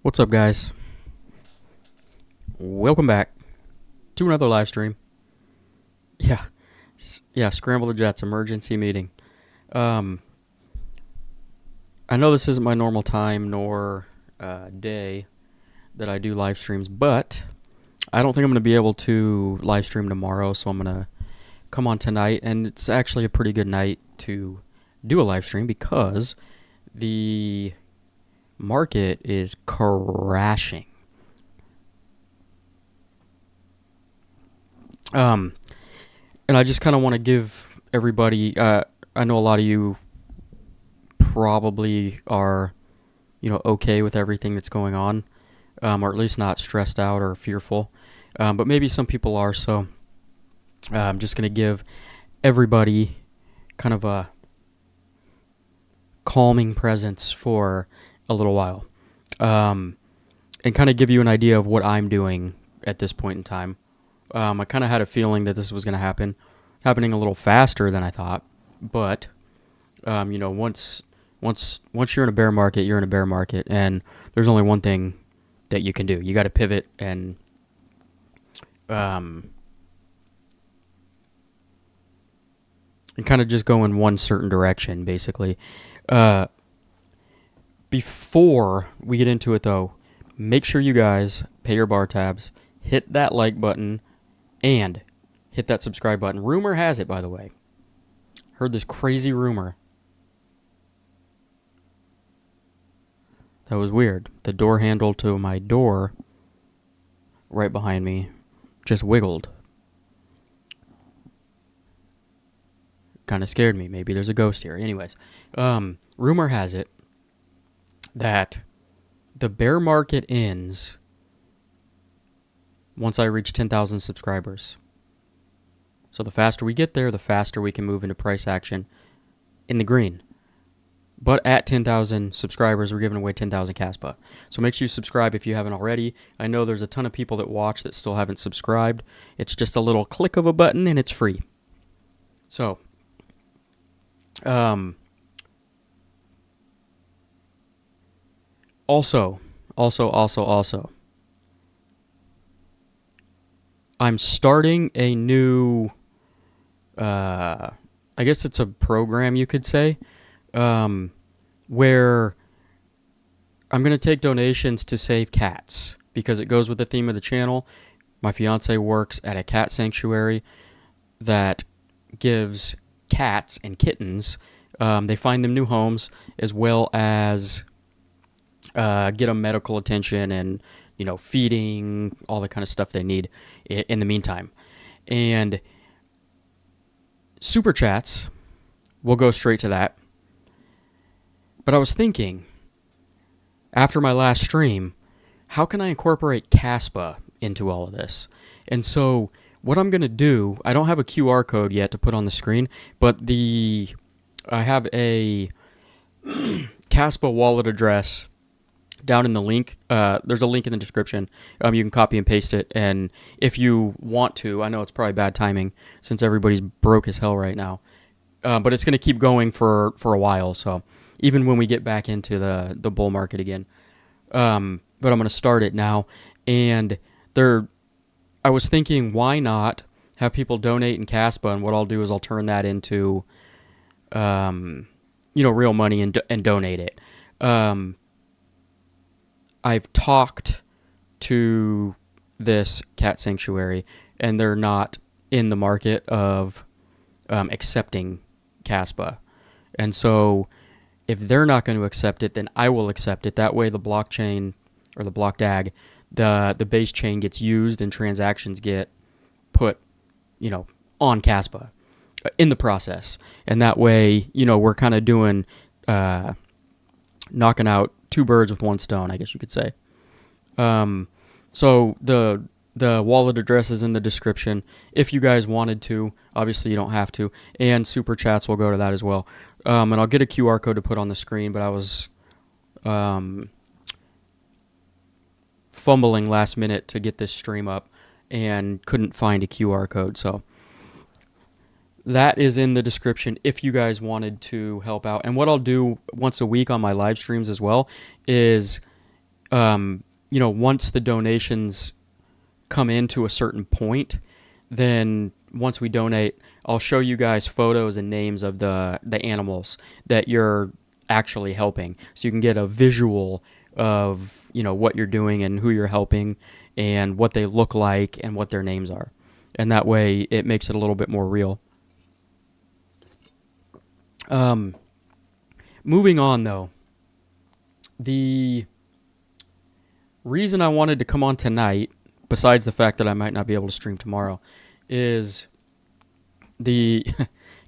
What's up, guys? Welcome back to another live stream. Yeah, Scramble the Jets emergency meeting. I know this isn't my normal time nor day that I do live streams, but I don't think I'm going to be able to live stream tomorrow, so I'm going to come on tonight, and it's actually a pretty good night to do a live stream because the market is crashing. And I just kind of want to give everybody, I know a lot of you probably are, okay with everything that's going on, or at least not stressed out or fearful. But maybe some people are, so I'm just going to give everybody kind of a calming presence for a little while, and kind of give you an idea of what I'm doing at this point in time. I kind of had a feeling that this was going to happening a little faster than I thought, but once you're in a bear market, you're in a bear market, and there's only one thing that you can do. You got to pivot and kind of just go in one certain direction, basically. Before we get into it, though, make sure you guys pay your bar tabs, hit that like button, and hit that subscribe button. Rumor has it, by the way. Heard this crazy rumor. That was weird. The door handle to my door right behind me just wiggled. Kind of scared me. Maybe there's a ghost here. Anyways, rumor has it that the bear market ends once I reach 10,000 subscribers. So the faster we get there, the faster we can move into price action in the green. But at 10,000 subscribers, we're giving away 10,000 KASPA. So make sure you subscribe if you haven't already. I know there's a ton of people that watch that still haven't subscribed. It's just a little click of a button and it's free. So, also, I'm starting a new, I guess it's a program, you could say, where I'm going to take donations to save cats because it goes with the theme of the channel. My fiance works at a cat sanctuary that gives cats and kittens, they find them new homes as well as get them medical attention and feeding, all the kind of stuff they need in the meantime. And super chats, we'll go straight to that. But I was thinking, after my last stream, how can I incorporate KASPA into all of this? And so what I'm going to do, I don't have a QR code yet to put on the screen, but I have a KASPA wallet address down in the link. There's a link in the description. You can copy and paste it, and if you want to, I know it's probably bad timing since everybody's broke as hell right now, but it's going to keep going for a while, so even when we get back into the bull market again. But I'm going to start it now, and I was thinking, why not have people donate in KASPA, and what I'll do is I'll turn that into real money and donate it. I've talked to this cat sanctuary, and they're not in the market of accepting KASPA. And so if they're not going to accept it, then I will accept it. That way the blockchain, or the block DAG, the base chain gets used and transactions get put, on KASPA in the process. And that way, we're kind of doing, knocking out two birds with one stone, I guess you could say. So the wallet address is in the description. If you guys wanted to, obviously you don't have to, and super chats will go to that as well. And I'll get a QR code to put on the screen, but I was fumbling last minute to get this stream up and couldn't find a QR code, so that is in the description if you guys wanted to help out. And what I'll do once a week on my live streams as well is once the donations come into a certain point, then once we donate, I'll show you guys photos and names of the animals that you're actually helping, so you can get a visual of what you're doing and who you're helping and what they look like and what their names are, and that way it makes it a little bit more real. Moving on, though, the reason I wanted to come on tonight, besides the fact that I might not be able to stream tomorrow, is the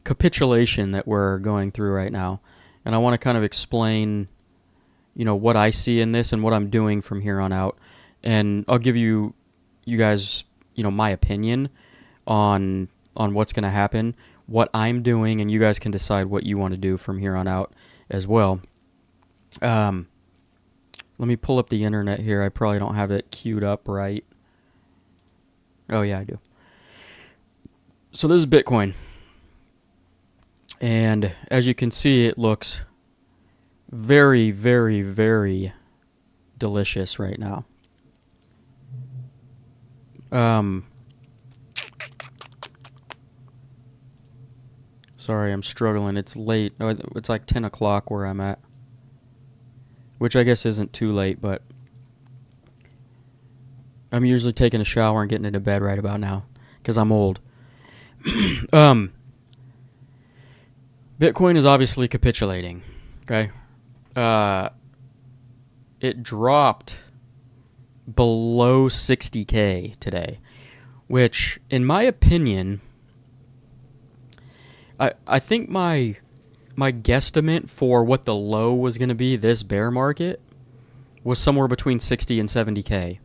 capitulation that we're going through right now. And I want to kind of explain, what I see in this and what I'm doing from here on out. And I'll give you guys, my opinion on what's going to happen, what I'm doing, and you guys can decide what you want to do from here on out as well. Let me pull up the internet here. I probably don't have it queued up right. Oh, yeah, I do. So this is Bitcoin. And as you can see, it looks very, very, very delicious right now. Sorry, I'm struggling. It's late. It's like 10 o'clock where I'm at. Which I guess isn't too late, but I'm usually taking a shower and getting into bed right about now because I'm old. Bitcoin is obviously capitulating, okay? It dropped below 60K today, which, in my opinion, I think my guesstimate for what the low was going to be this bear market was somewhere between 60 and 70K.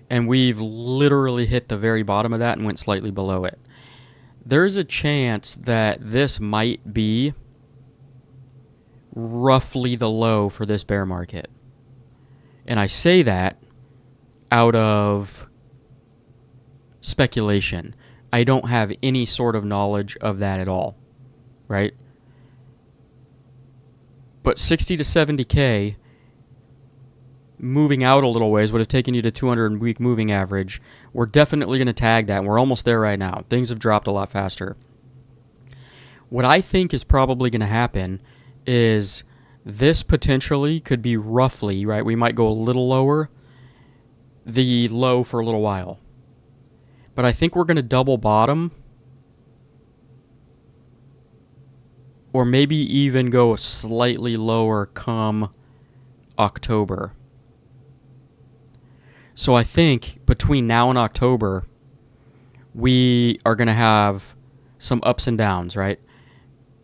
And we've literally hit the very bottom of that and went slightly below it. There's a chance that this might be roughly the low for this bear market. And I say that out of speculation. I don't have any sort of knowledge of that at all, right? But 60 to 70K moving out a little ways would have taken you to 200-week moving average. We're definitely going to tag that, and we're almost there right now. Things have dropped a lot faster. What I think is probably going to happen is this potentially could be roughly, right, we might go a little lower, the low for a little while. But I think we're going to double bottom, or maybe even go slightly lower come October. So I think between now and October, we are going to have some ups and downs, right?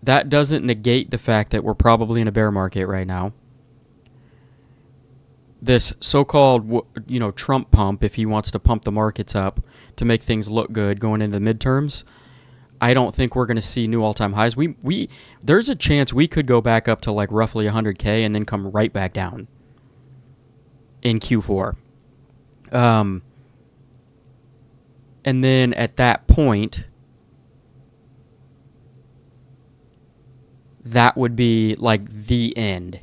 That doesn't negate the fact that we're probably in a bear market right now. This so-called, Trump pump, if he wants to pump the markets up to make things look good going into the midterms, I don't think we're going to see new all-time highs. There's a chance we could go back up to like roughly 100K and then come right back down in Q4. And then at that point, that would be like the end,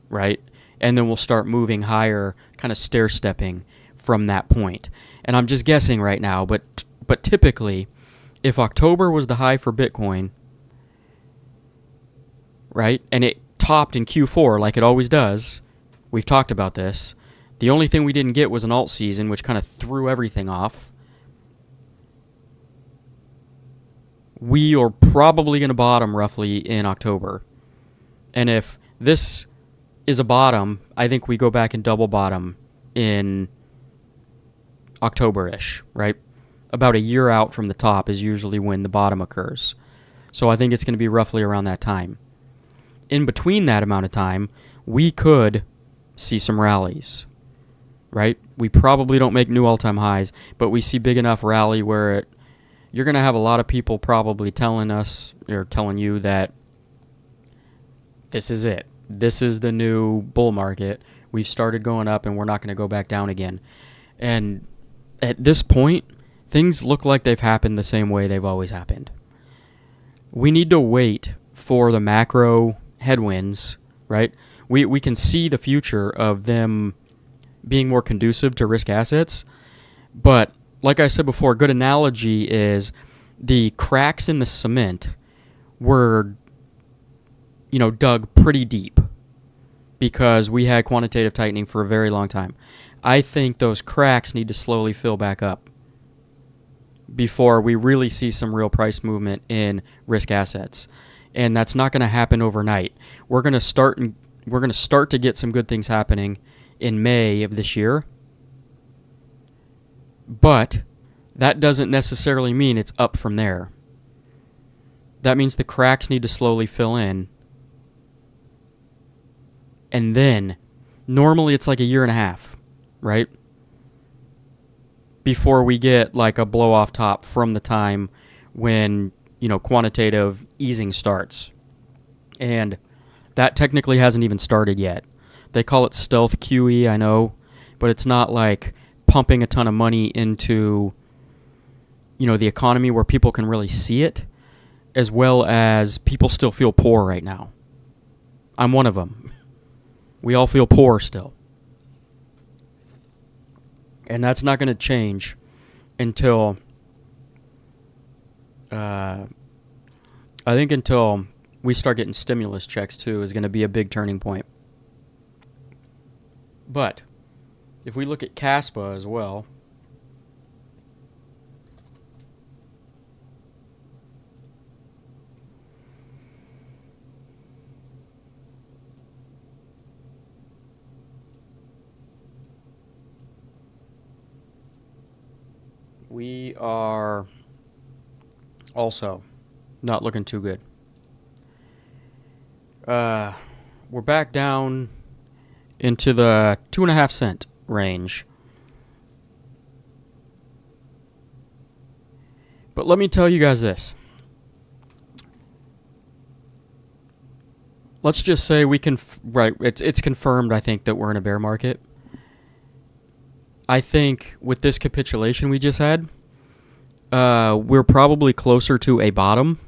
right? And then we'll start moving higher, kind of stair-stepping from that point. And I'm just guessing right now, but typically, if October was the high for Bitcoin, right, and it topped in Q4 like it always does, we've talked about this, the only thing we didn't get was an alt season, which kind of threw everything off. We are probably going to bottom roughly in October. And if this is a bottom, I think we go back and double bottom in October-ish, right? About a year out from the top is usually when the bottom occurs. So I think it's going to be roughly around that time. In between that amount of time, we could see some rallies, right? We probably don't make new all-time highs, but we see big enough rally where you're going to have a lot of people probably telling us or telling you that this is it. This is the new bull market. We've started going up and we're not going to go back down again. And at this point, things look like they've happened the same way they've always happened. We need to wait for the macro headwinds, right? We can see the future of them being more conducive to risk assets. But like I said before, a good analogy is the cracks in the cement were, dug pretty deep because we had quantitative tightening for a very long time. I think those cracks need to slowly fill back up before we really see some real price movement in risk assets. And that's not going to happen overnight. We're going to start to get some good things happening in May of this year. But that doesn't necessarily mean it's up from there. That means the cracks need to slowly fill in. And then, normally it's like a year and a half, right? Before we get like a blow off top from the time when, quantitative easing starts. And that technically hasn't even started yet. They call it stealth QE, I know, but it's not like pumping a ton of money into, the economy where people can really see it, as well as people still feel poor right now. I'm one of them. We all feel poor still. And that's not going to change until, I think until we start getting stimulus checks too is going to be a big turning point. But if we look at KASPA as well, we are also not looking too good. We're back down into the 2.5 cent range. But let me tell you guys this. Let's just say it's confirmed, I think, that we're in a bear market. I think with this capitulation we just had, we're probably closer to a bottom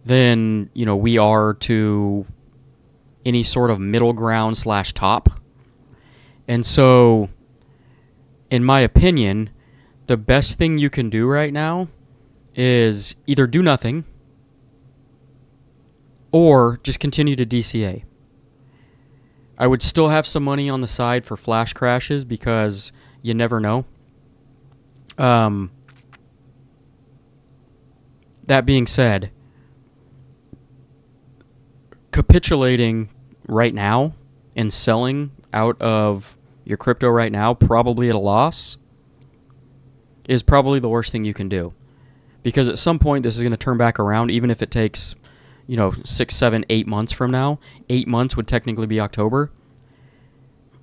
than, we are to any sort of middle ground / top. And so, in my opinion, the best thing you can do right now is either do nothing or just continue to DCA. I would still have some money on the side for flash crashes because you never know. That being said, capitulating right now and selling out of your crypto right now, probably at a loss, is probably the worst thing you can do. Because at some point this is going to turn back around, even if it takes, 6, 7, 8 months from now. 8 months would technically be October.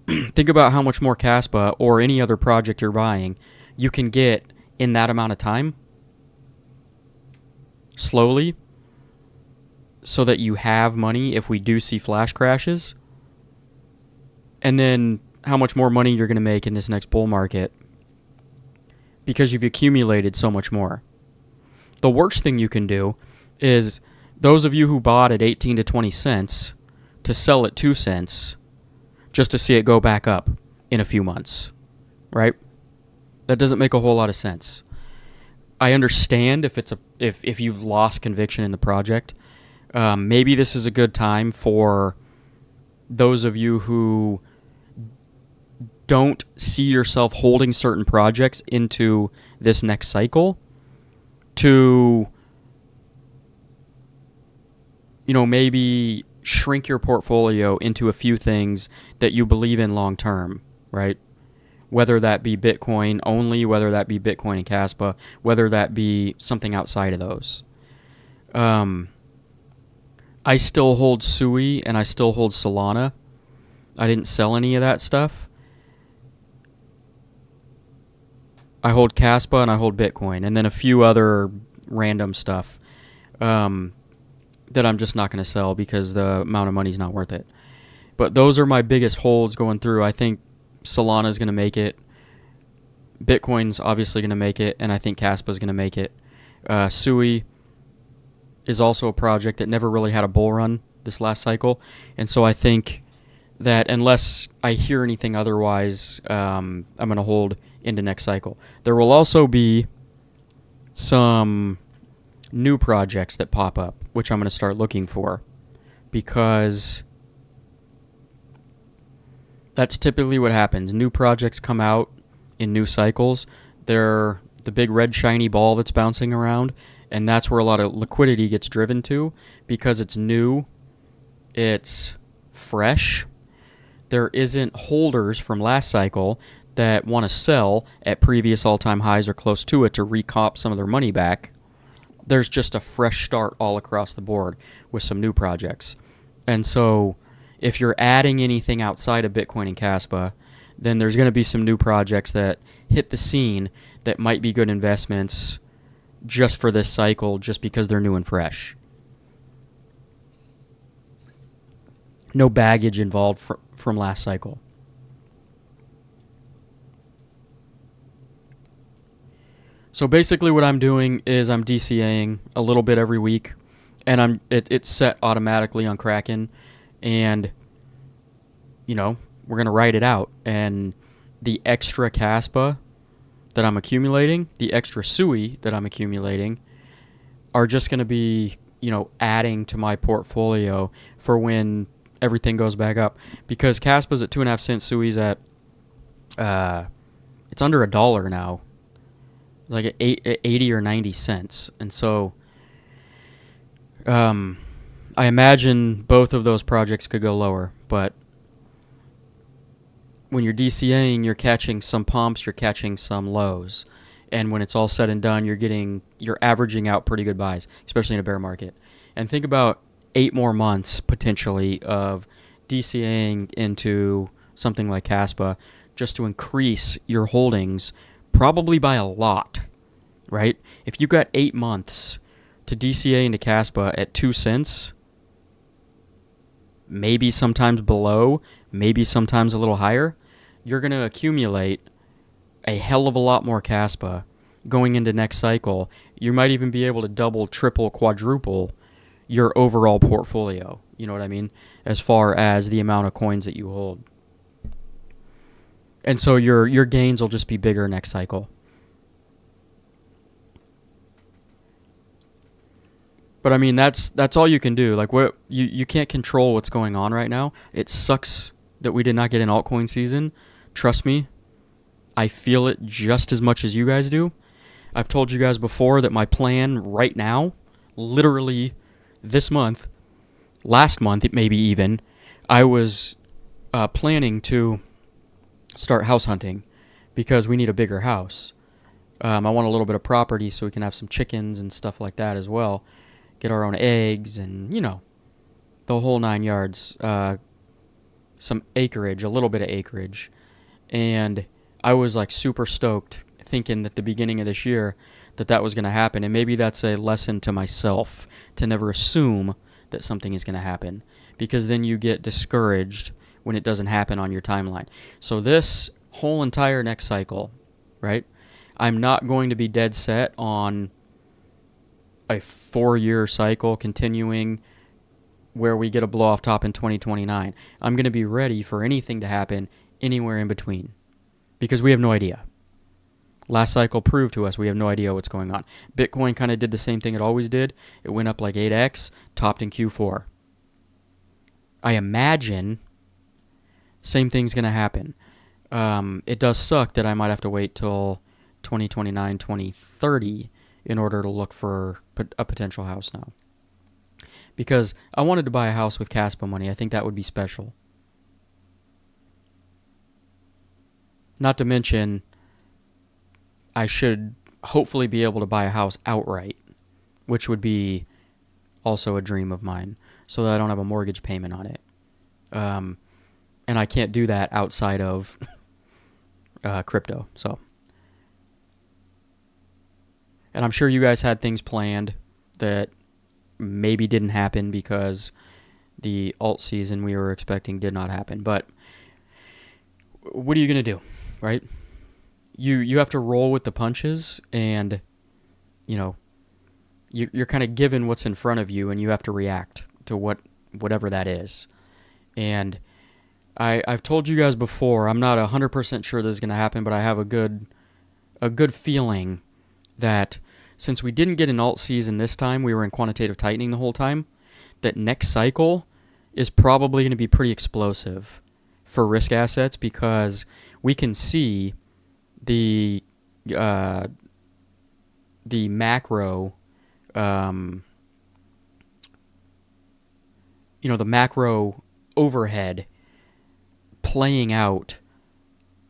Think about how much more KASPA or any other project you're buying you can get in that amount of time, slowly, so that you have money if we do see flash crashes. And then how much more money you're going to make in this next bull market because you've accumulated so much more. The worst thing you can do is those of you who bought at 18 to 20 cents to sell at 2 cents just to see it go back up in a few months, right? That doesn't make a whole lot of sense. I understand if you've lost conviction in the project. Maybe this is a good time for those of you who don't see yourself holding certain projects into this next cycle to, maybe shrink your portfolio into a few things that you believe in long term, right? Whether that be Bitcoin only, whether that be Bitcoin and KASPA, whether that be something outside of those. I still hold Sui and I still hold Solana. I didn't sell any of that stuff. I hold KASPA and I hold Bitcoin, and then a few other random stuff that I'm just not going to sell because the amount of money is not worth it. But those are my biggest holds going through. I think Solana is going to make it. Bitcoin's obviously going to make it, and I think KASPA is going to make it. Sui is also a project that never really had a bull run this last cycle, and so I think that unless I hear anything otherwise, I'm going to hold into next cycle. There will also be some new projects that pop up, which I'm going to start looking for, because that's typically what happens. New projects come out in new cycles. They're the big red shiny ball that's bouncing around, and that's where a lot of liquidity gets driven to, because it's new, it's fresh. There isn't holders from last cycle that want to sell at previous all-time highs or close to it to recop some of their money back. There's just a fresh start all across the board with some new projects. And so if you're adding anything outside of Bitcoin and KASPA, then there's going to be some new projects that hit the scene that might be good investments just for this cycle, just because they're new and fresh. No baggage involved from last cycle. So basically what I'm doing is I'm DCAing a little bit every week, and it's set automatically on Kraken, and we're going to write it out, and the extra KASPA that I'm accumulating, the extra SUI that I'm accumulating, are just going to be, adding to my portfolio for when everything goes back up, because KASPA's at 2.5 cent SUI's at it's under $1 now, like at 80 or 90 cents, and so I imagine both of those projects could go lower. But when you're DCAing, you're catching some pumps, you're catching some lows, and when it's all said and done, you're averaging out pretty good buys, especially in a bear market. And think about 8 more months potentially of DCAing into something like KASPA just to increase your holdings probably by a lot, right? If you got 8 months to DCA into KASPA at 2 cents, maybe sometimes below, maybe sometimes a little higher, you're going to accumulate a hell of a lot more KASPA going into next cycle. You might even be able to double, triple, quadruple your overall portfolio, you know what I mean, as far as the amount of coins that you hold. And so your gains will just be bigger next cycle. But I mean, that's all you can do. Like, what you can't control what's going on right now. It sucks that we did not get an altcoin season. Trust me, I feel it just as much as you guys do. I've told you guys before that my plan right now, literally this month, last month, maybe even, I was planning to start house hunting because we need a bigger house. I want a little bit of property so we can have some chickens and stuff like that as well. Get our own eggs and, the whole 9 yards. Some acreage, a little bit of acreage. And I was like super stoked thinking that the beginning of this year that was going to happen. And maybe that's a lesson to myself to never assume that something is going to happen, because then you get discouraged when it doesn't happen on your timeline. So this whole entire next cycle, right, I'm not going to be dead set on a 4-year cycle continuing where we get a blow off top in 2029. I'm going to be ready for anything to happen anywhere in between, because we have no idea. Last cycle proved to us we have no idea what's going on. Bitcoin kind of did the same thing it always did. It went up like 8x, topped in Q4. I imagine same thing's going to happen. It does suck that I might have to wait till 2029, 2030 in order to look for a potential house now. Because I wanted to buy a house with KASPA money. I think that would be special. Not to mention, I should hopefully be able to buy a house outright, which would be also a dream of mine, so that I don't have a mortgage payment on it. And I can't do that outside of crypto. So, and I'm sure you guys had things planned that maybe didn't happen because the alt season we were expecting did not happen. But what are you going to do, right? You have to roll with the punches, and you're kind of given what's in front of you, and you have to react to whatever that is. And I've told you guys before, I'm not 100% sure this is going to happen, but I have a good feeling that since we didn't get an alt season this time, we were in quantitative tightening the whole time, that next cycle is probably going to be pretty explosive for risk assets because we can see the macro, the macro overhead playing out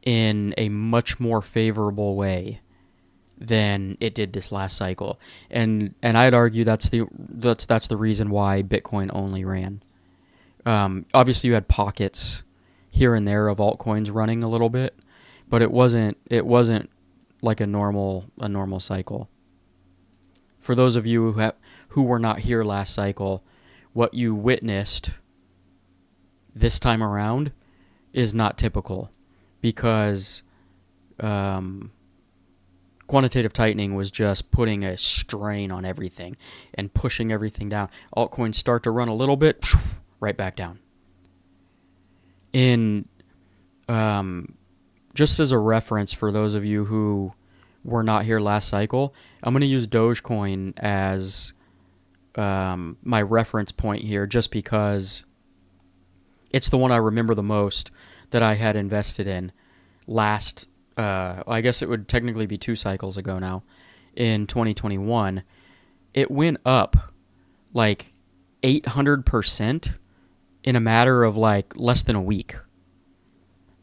in a much more favorable way than it did this last cycle, and I'd argue that's the reason why Bitcoin only ran. Obviously, you had pockets here and there of altcoins running a little bit, but it wasn't like a normal cycle. For those of you who were not here last cycle, what you witnessed this time around is not typical because quantitative tightening was just putting a strain on everything and pushing everything down. Altcoins start to run a little bit, right back down. Just as a reference for those of you who were not here last cycle, I'm going to use Dogecoin as my reference point here just because it's the one I remember the most that I had invested in last, I guess it would technically be 2 cycles ago now, in 2021. It went up like 800% in a matter of like less than a week.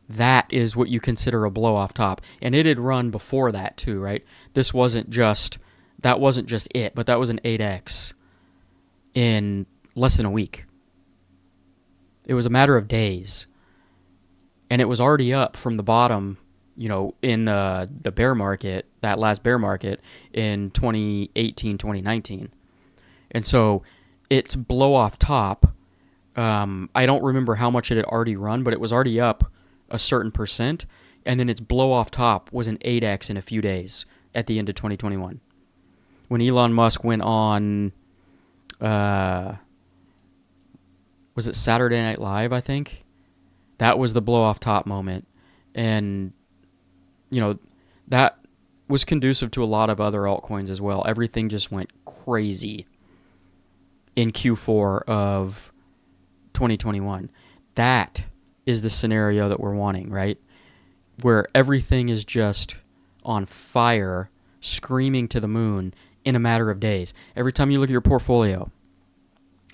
That is what you consider a blow off top. And it had run before that too, right? That wasn't just it, but that was an 8x in less than a week. It was a matter of days. And it was already up from the bottom, in the bear market, that last bear market in 2018, 2019. And so its blow off top, I don't remember how much it had already run, but it was already up a certain percent. And then its blow off top was an 8x in a few days at the end of 2021. When Elon Musk went on, was it Saturday Night Live, I think? That was the blow off top moment. And, that was conducive to a lot of other altcoins as well. Everything just went crazy in Q4 of 2021. That is the scenario that we're wanting, right? Where everything is just on fire, screaming to the moon in a matter of days. Every time you look at your portfolio,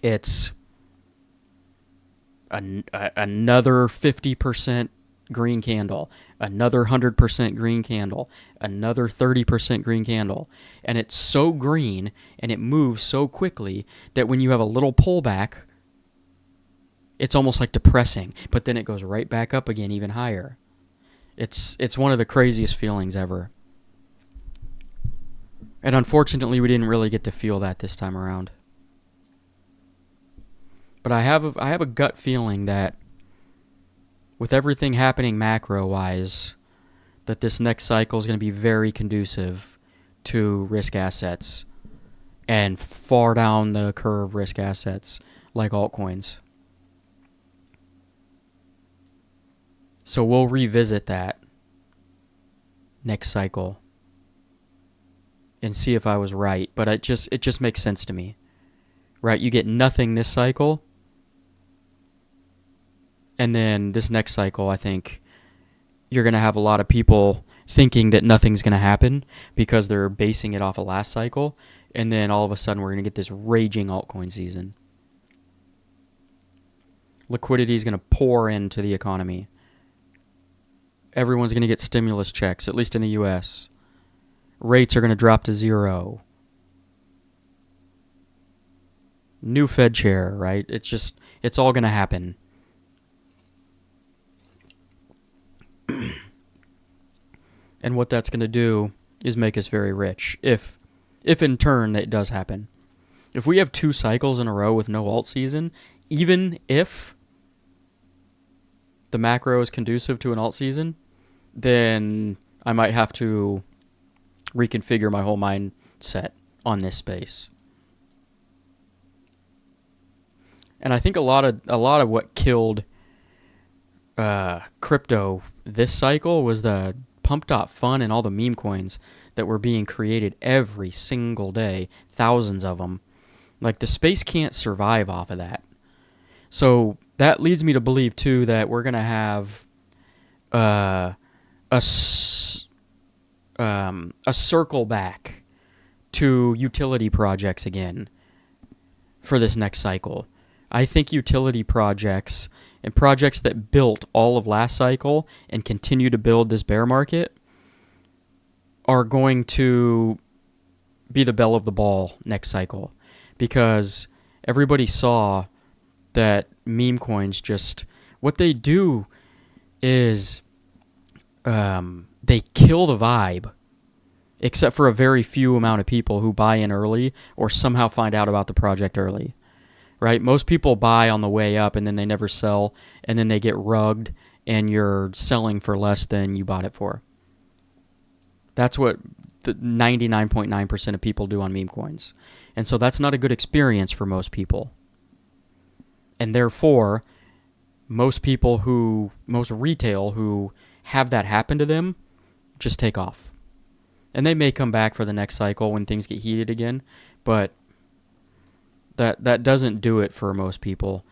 it's another 50% green candle, another 100% green candle, another 30% green candle. And it's so green and it moves so quickly that when you have a little pullback, it's almost like depressing, but then it goes right back up again even higher. It's one of the craziest feelings ever. And unfortunately, we didn't really get to feel that this time around. But I have a gut feeling that with everything happening macro-wise, that this next cycle is going to be very conducive to risk assets and far down the curve risk assets like altcoins. So we'll revisit that next cycle and see if I was right. But it just makes sense to me, right? You get nothing this cycle, and then this next cycle, I think you're going to have a lot of people thinking that nothing's going to happen because they're basing it off of last cycle, and then all of a sudden we're going to get this raging altcoin season. Liquidity is going to pour into the economy. Everyone's going to get stimulus checks, at least in the U.S. Rates are going to drop to 0. New Fed chair, right? It's all going to happen. And what that's going to do is make us very rich, if in turn that does happen. If we have 2 cycles in a row with no alt season, even if the macro is conducive to an alt season, then I might have to reconfigure my whole mindset on this space. And I think a lot of what killed crypto this cycle was the pump.fun and all the meme coins that were being created every single day, thousands of them. Like, the space can't survive off of that. So that leads me to believe, too, that we're going to have a circle back to utility projects again for this next cycle. I think utility projects and projects that built all of last cycle and continue to build this bear market are going to be the belle of the ball next cycle, because everybody saw that meme coins just, what they do is they kill the vibe, except for a very few amount of people who buy in early or somehow find out about the project early, right? Most people buy on the way up and then they never sell, and then they get rugged and you're selling for less than you bought it for. That's what the 99.9% of people do on meme coins. And so that's not a good experience for most people. And therefore, most retail who have that happen to them just take off. And they may come back for the next cycle when things get heated again, but that doesn't do it for most people.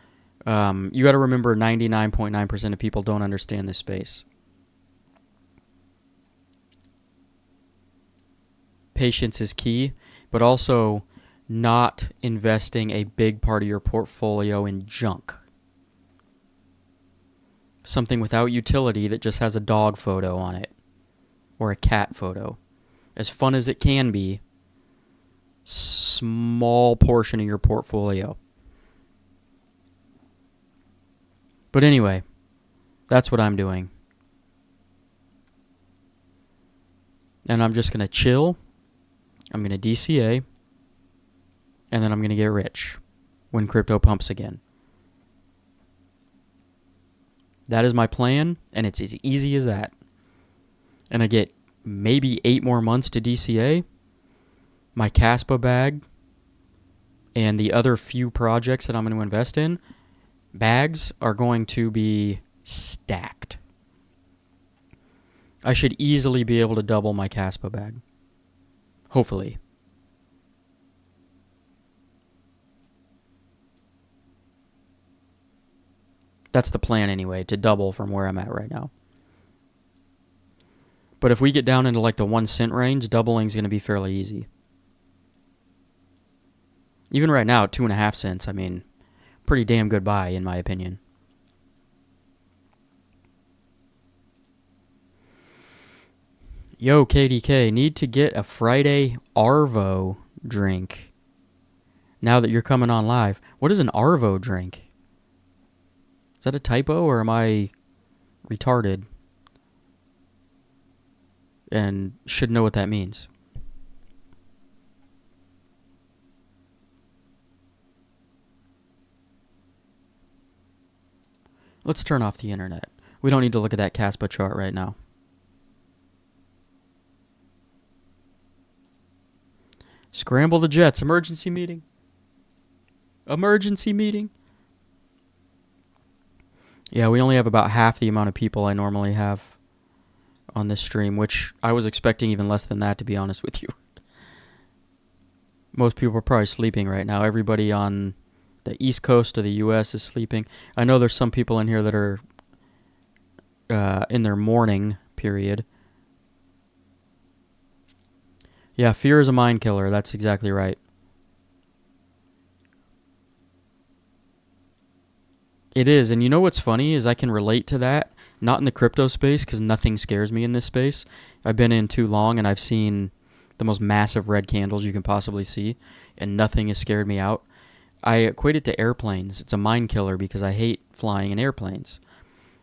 You got to remember 99.9% of people don't understand this space. Patience is key, but also not investing a big part of your portfolio in junk. Something without utility that just has a dog photo on it or a cat photo. As fun as it can be, small portion of your portfolio. But anyway, that's what I'm doing. And I'm just going to chill. I'm going to DCA. And then I'm going to get rich when crypto pumps again. That is my plan, and it's as easy as that. And I get maybe 8 more months to DCA. My KASPA bag and the other few projects that I'm going to invest in, bags are going to be stacked. I should easily be able to double my KASPA bag. Hopefully. That's the plan anyway, to double from where I'm at right now. But if we get down into like the 1 cent range, doubling is going to be fairly easy. Even right now, 2.5 cents, I mean, pretty damn good buy in my opinion. Yo, KDK, need to get a Friday Arvo drink now that you're coming on live. What is an Arvo drink? Is that a typo, or am I retarded and should know what that means? Let's turn off the internet. We don't need to look at that KASPA chart right now. Scramble the jets. Emergency meeting. Emergency meeting. Yeah, we only have about half the amount of people I normally have on this stream, which I was expecting even less than that, to be honest with you. Most people are probably sleeping right now. Everybody on the east coast of the U.S. is sleeping. I know there's some people in here that are in their morning period. Yeah, fear is a mind killer. That's exactly right. It is, and you know what's funny is I can relate to that, not in the crypto space, because nothing scares me in this space. I've been in too long, and I've seen the most massive red candles you can possibly see, and nothing has scared me out. I equate it to airplanes. It's a mind killer because I hate flying in airplanes.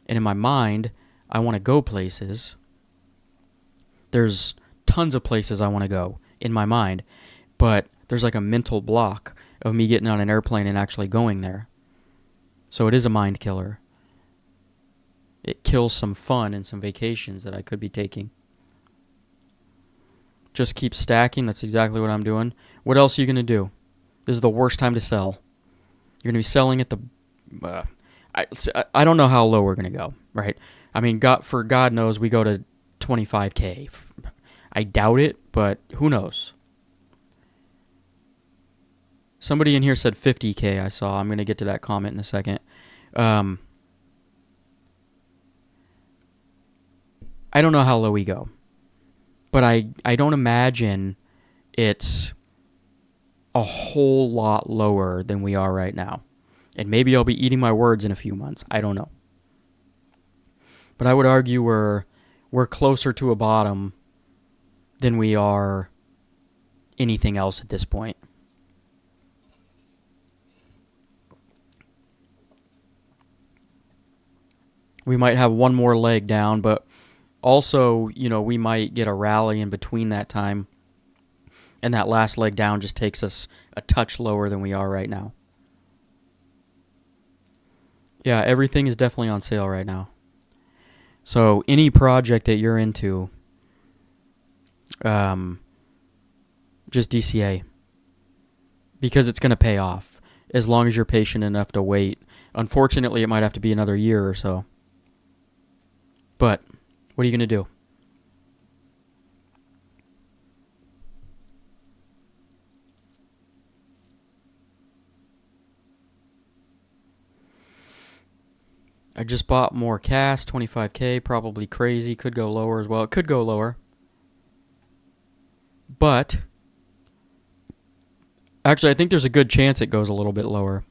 And in my mind, I want to go places. There's tons of places I want to go in my mind, but there's like a mental block of me getting on an airplane and actually going there. So it is a mind killer. It kills some fun and some vacations that I could be taking. Just keep stacking. That's exactly what I'm doing. What else are you going to do? This is the worst time to sell. You're going to be selling at the... I don't know how low we're going to go, right? I mean, God knows we go to 25K. I doubt it, but who knows? Somebody in here said 50K, I saw. I'm going to get to that comment in a second. I don't know how low we go. But I don't imagine it's a whole lot lower than we are right now. And maybe I'll be eating my words in a few months. I don't know. But I would argue we're closer to a bottom than we are anything else at this point. We might have one more leg down, but also, we might get a rally in between that time, and that last leg down just takes us a touch lower than we are right now. Yeah, everything is definitely on sale right now. So any project that you're into, just DCA, because it's going to pay off as long as you're patient enough to wait. Unfortunately, it might have to be another year or so. But what are you going to do? I just bought more CAS, 25K, probably crazy. Could go lower as well. It could go lower. But actually, I think there's a good chance it goes a little bit lower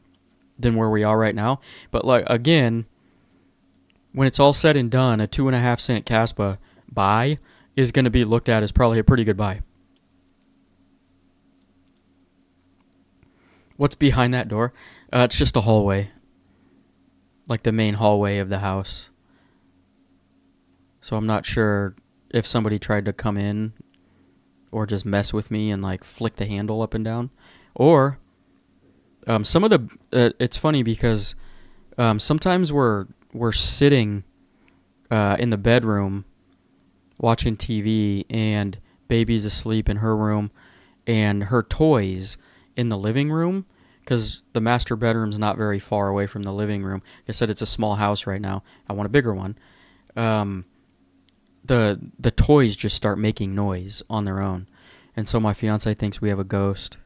than where we are right now. But again, when it's all said and done, a 2.5 cent KASPA buy is going to be looked at as probably a pretty good buy. What's behind that door? It's just a hallway. Like the main hallway of the house. So I'm not sure if somebody tried to come in or just mess with me and flick the handle up and down. Or some of the... it's funny because sometimes we're sitting in the bedroom watching TV and baby's asleep in her room and her toys in the living room, because the master bedroom's not very far away from the living room. Like I said, it's a small house right now. I want a bigger one. The toys just start making noise on their own. And so my fiance thinks we have a ghost.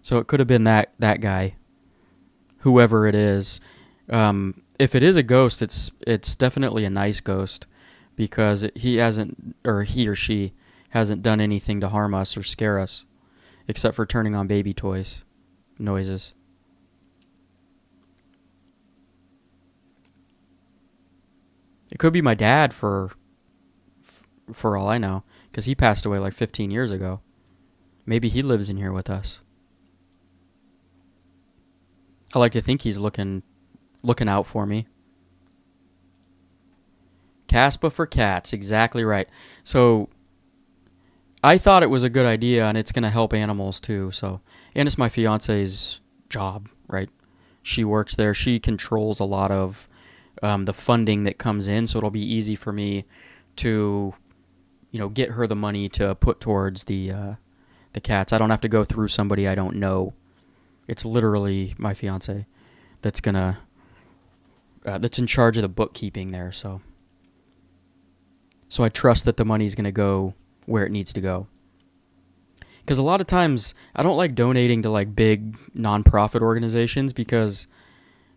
So it could have been that guy. Whoever it is. If it is a ghost, it's definitely a nice ghost, because he or she hasn't done anything to harm us or scare us, except for turning on baby toys noises. It could be my dad for all I know, because he passed away 15 years ago. Maybe he lives in here with us. I like to think he's looking out for me. KASPA for cats, exactly right. So I thought it was a good idea, and it's going to help animals too. And it's my fiance's job, right? She works there. She controls a lot of the funding that comes in, so it'll be easy for me to, get her the money to put towards the cats. I don't have to go through somebody I don't know. It's literally my fiance that's that's in charge of the bookkeeping there. So I trust that the money's gonna go where it needs to go. Because a lot of times I don't like donating to big nonprofit organizations, because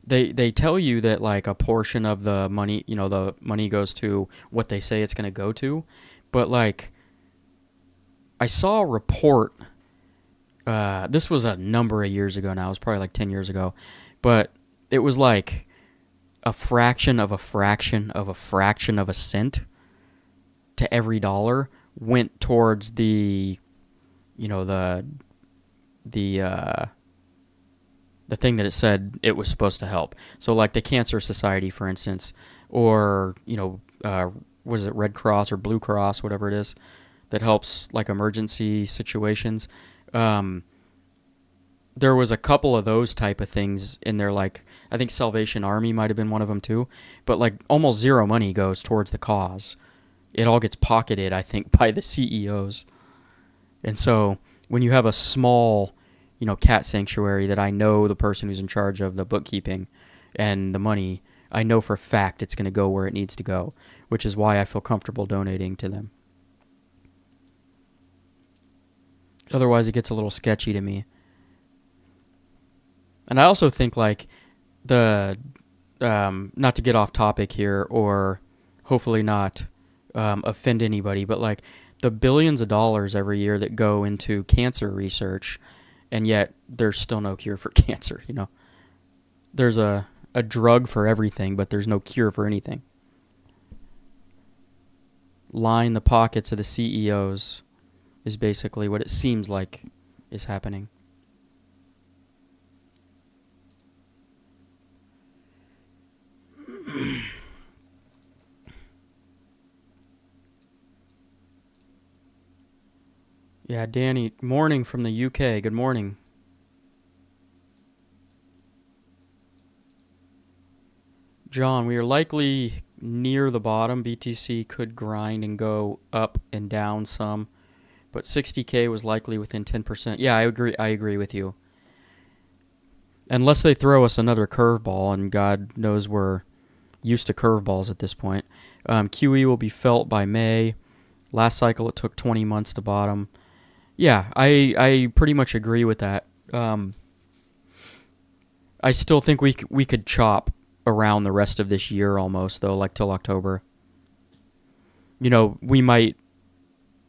they tell you that a portion of the money, the money goes to what they say it's gonna go to, but I saw a report. This was a number of years ago now. It was probably 10 years ago. But it was a fraction of a fraction of a fraction of a cent to every dollar went towards the thing that it said it was supposed to help. So the Cancer Society, for instance, or, what is it, Red Cross or Blue Cross, whatever it is, that helps emergency situations. There was a couple of those type of things in there. I think Salvation Army might have been one of them too, but almost zero money goes towards the cause. It all gets pocketed, I think, by the CEOs. And so when you have a small cat sanctuary that I know the person who's in charge of the bookkeeping and the money, I know for a fact it's going to go where it needs to go, which is why I feel comfortable donating to them. Otherwise, it gets a little sketchy to me. And I also think, like, the not to get off topic here, or hopefully not offend anybody, but like the billions of dollars every year that go into cancer research, and yet there's still no cure for cancer. There's a drug for everything, but there's no cure for anything. Line the pockets of the CEOs is basically what it seems like is happening. Yeah, Danny, morning from the UK. Good morning. John, we are likely near the bottom. BTC could grind and go up and down some, but 60K was likely within 10%. Yeah, I agree with you. Unless they throw us another curveball, and God knows we're used to curveballs at this point. QE will be felt by May. Last cycle, it took 20 months to bottom. Yeah, I pretty much agree with that. I still think we could chop around the rest of this year almost, though, like till October.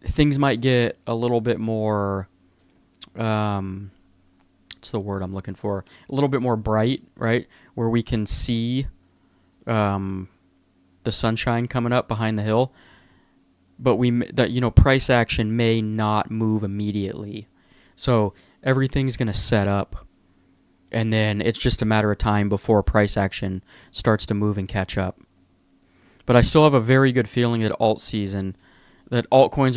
Things might get a little bit more, what's the word I'm looking for? A little bit more bright, right? Where we can see the sunshine coming up behind the hill. But price action may not move immediately. So everything's going to set up, and then it's just a matter of time before price action starts to move and catch up. But I still have a very good feeling that altcoins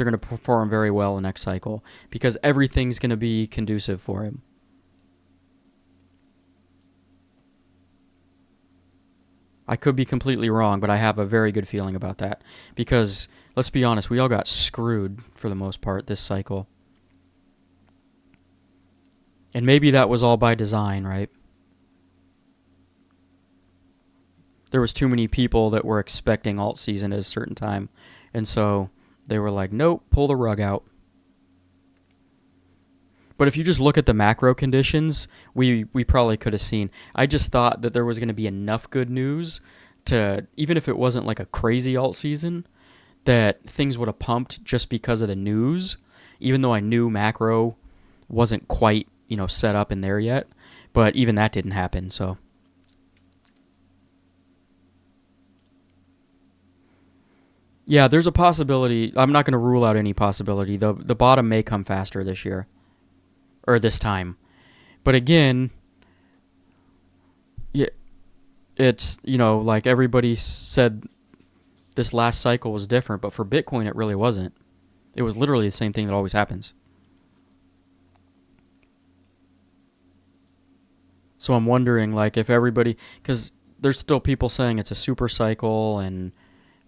are going to perform very well in next cycle because everything's going to be conducive for him. I could be completely wrong, but I have a very good feeling about that. Because, let's be honest, we all got screwed for the most part this cycle. And maybe that was all by design, right? There was too many people that were expecting alt season at a certain time. And so they were like, nope, pull the rug out. But if you just look at the macro conditions, we probably could have seen. I just thought that there was going to be enough good news to, even if it wasn't like a crazy alt season, that things would have pumped just because of the news, even though I knew macro wasn't quite, set up in there yet. But even that didn't happen, so. Yeah, there's a possibility. I'm not going to rule out any possibility. The bottom may come faster this year. Or this time. But again, yeah, it's, like everybody said this last cycle was different, but for Bitcoin it really wasn't. It was literally the same thing that always happens. So I'm wondering, like, if everybody, because there's still people saying it's a super cycle, and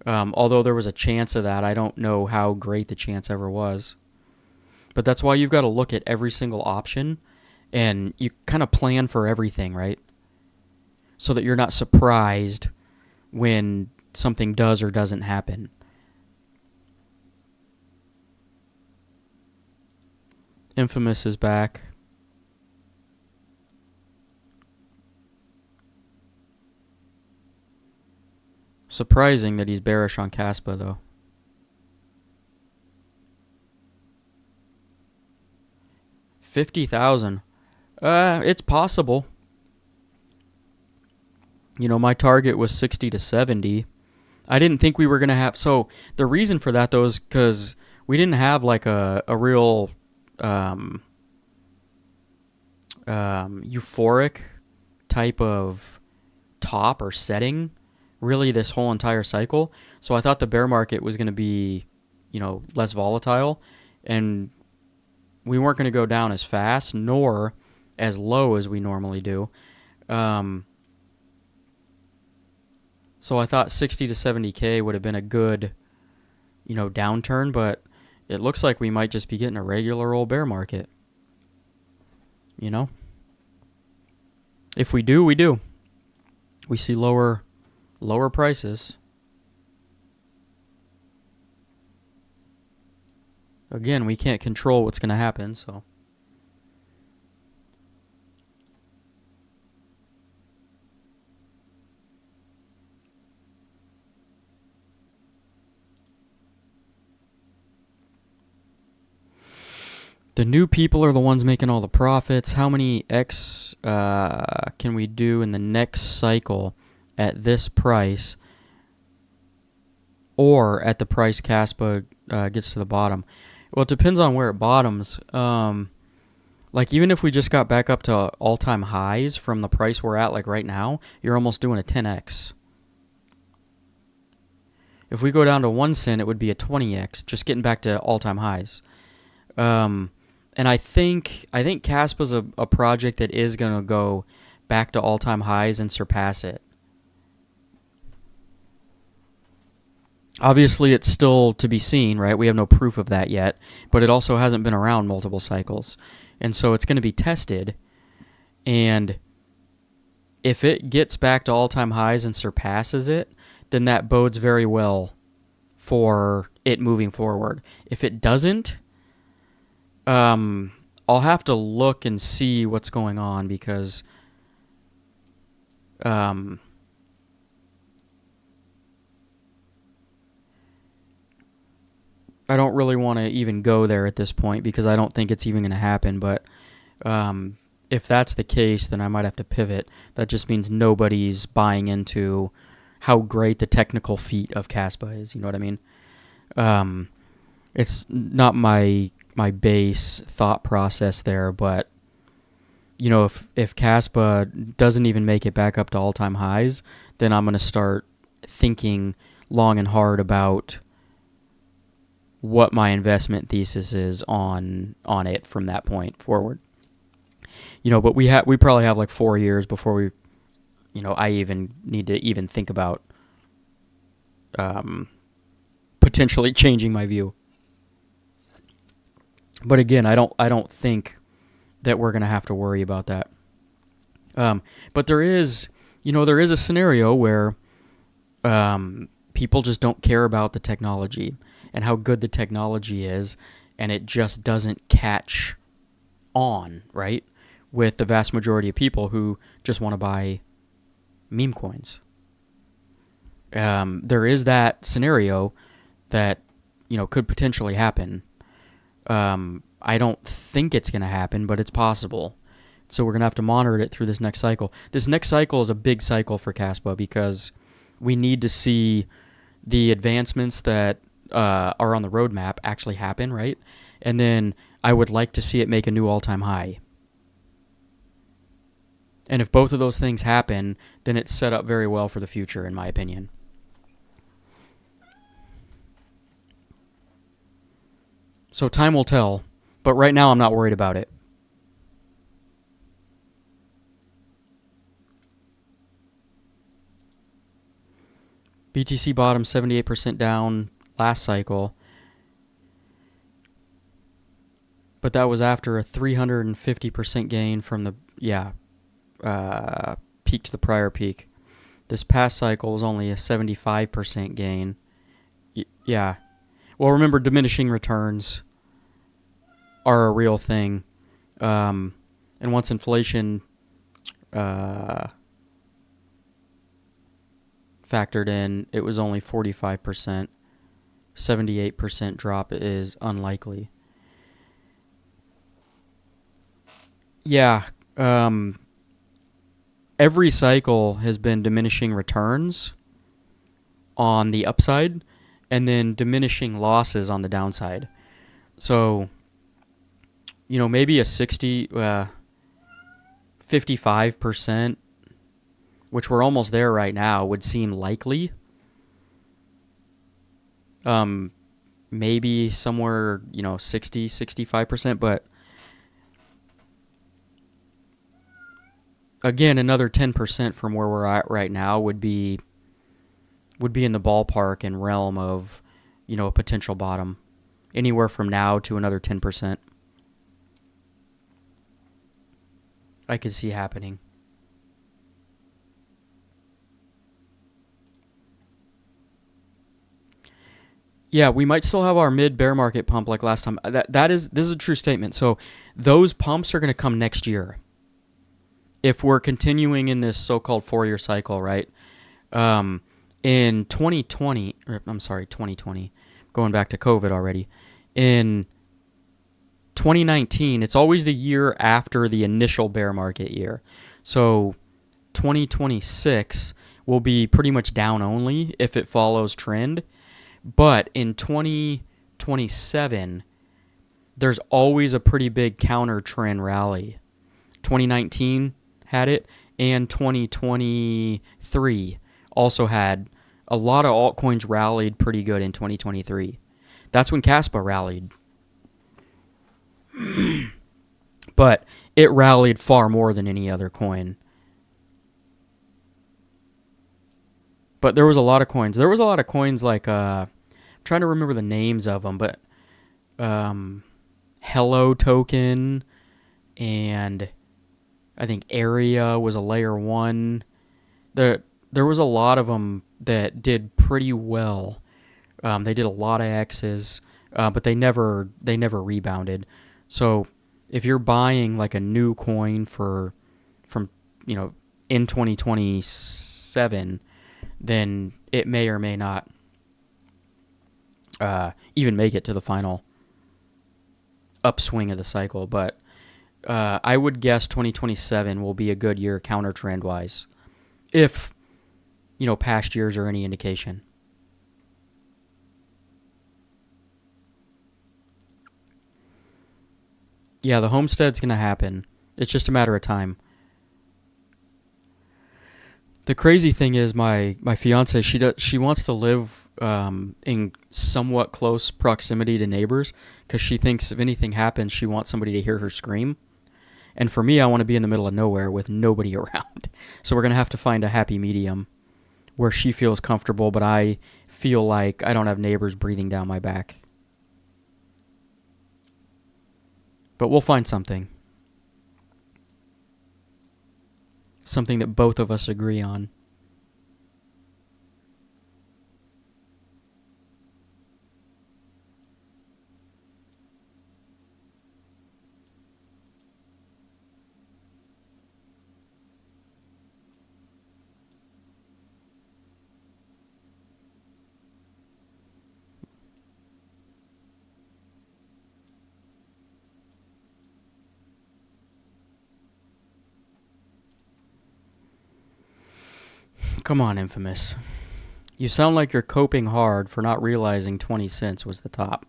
although there was a chance of that, I don't know how great the chance ever was. But that's why you've got to look at every single option, and you kind of plan for everything, right? So that you're not surprised when something does or doesn't happen. Infamous is back. Surprising that he's bearish on KASPA, though. $50,000. It's possible. My target was 60 to 70. I didn't think we were going to have... So, the reason for that, though, is because we didn't have, like, a real euphoric type of top or setting, really, this whole entire cycle. So, I thought the bear market was going to be, less volatile, and we weren't going to go down as fast, nor as low as we normally do. So I thought 60 to 70K would have been a good, downturn, but it looks like we might just be getting a regular old bear market. You know? If we do, we do. We see lower prices. Again, we can't control what's going to happen, so. The new people are the ones making all the profits. How many X can we do in the next cycle at this price, or at the price KASPA gets to the bottom? Well, it depends on where it bottoms. Like, even if we just got back up to all-time highs from the price we're at, like right now, you're almost doing a 10x. If we go down to 1 cent, it would be a 20x, just getting back to all-time highs. And I think KASPA's a project that is going to go back to all-time highs and surpass it. Obviously, it's still to be seen, right? We have no proof of that yet, but it also hasn't been around multiple cycles. And so it's going to be tested, and if it gets back to all-time highs and surpasses it, then that bodes very well for it moving forward. If it doesn't, I'll have to look and see what's going on, because I don't really want to even go there at this point, because I don't think it's even going to happen. But if that's the case, then I might have to pivot. That just means nobody's buying into how great the technical feat of KASPA is. You know what I mean? It's not my base thought process there, but you know, if KASPA doesn't even make it back up to all-time highs, then I'm going to start thinking long and hard about what my investment thesis is on it from that point forward. You know, but we probably have like 4 years before we, you know, I even need to even think about potentially changing my view. But again, I don't think that we're going to have to worry about that. But there is a scenario where people just don't care about the technology and how good the technology is, and it just doesn't catch on, right, with the vast majority of people who just want to buy meme coins. There is that scenario that, you know, could potentially happen. I don't think it's going to happen, but it's possible. So we're going to have to monitor it through this next cycle. This next cycle is a big cycle for KASPA, because we need to see the advancements that are on the roadmap actually happen, right? And then I would like to see it make a new all-time high. And if both of those things happen, then it's set up very well for the future, in my opinion. So time will tell, but right now I'm not worried about it. BTC bottom 78% down last cycle, but that was after a 350% gain from the peak to the prior peak. This past cycle was only a 75% gain. Yeah. Well, remember, diminishing returns are a real thing. And once inflation factored in, it was only 45%. 78% drop is unlikely. Yeah. Every cycle has been diminishing returns on the upside, and then diminishing losses on the downside. So, you know, maybe a 55%, which we're almost there right now, would seem likely. Maybe somewhere, 60, 65%, but again, another 10% from where we're at right now would be in the ballpark and realm of, a potential bottom. Anywhere from now to another 10%. I could see happening. Yeah, we might still have our mid bear market pump like last time. This is a true statement. So those pumps are going to come next year if we're continuing in this so-called 4-year cycle, right? Um, in 2020, or I'm sorry, 2020, going back to COVID already. In 2019, it's always the year after the initial bear market year. So 2026 will be pretty much down only if it follows trend. But in 2027, there's always a pretty big counter trend rally. 2019 had it, and 2023 also had a lot of altcoins rallied pretty good in 2023. That's when KASPA rallied. But it rallied far more than any other coin. But there was a lot of coins. There was a lot of coins like, I'm trying to remember the names of them, but Hello Token, and I think Area was a layer 1. There was a lot of them that did pretty well. They did a lot of X's, but they never rebounded. So if you're buying like a new coin from in 2027, then it may or may not even make it to the final upswing of the cycle. But I would guess 2027 will be a good year counter trend wise, if past years are any indication. Yeah, the homestead's gonna happen. It's just a matter of time. The crazy thing is, my fiance, she wants to live in somewhat close proximity to neighbors because she thinks if anything happens, she wants somebody to hear her scream. And for me, I want to be in the middle of nowhere with nobody around. So we're gonna have to find a happy medium where she feels comfortable, but I feel like I don't have neighbors breathing down my back. But we'll find something. Something that both of us agree on. Come on, Infamous. You sound like you're coping hard for not realizing 20 cents was the top.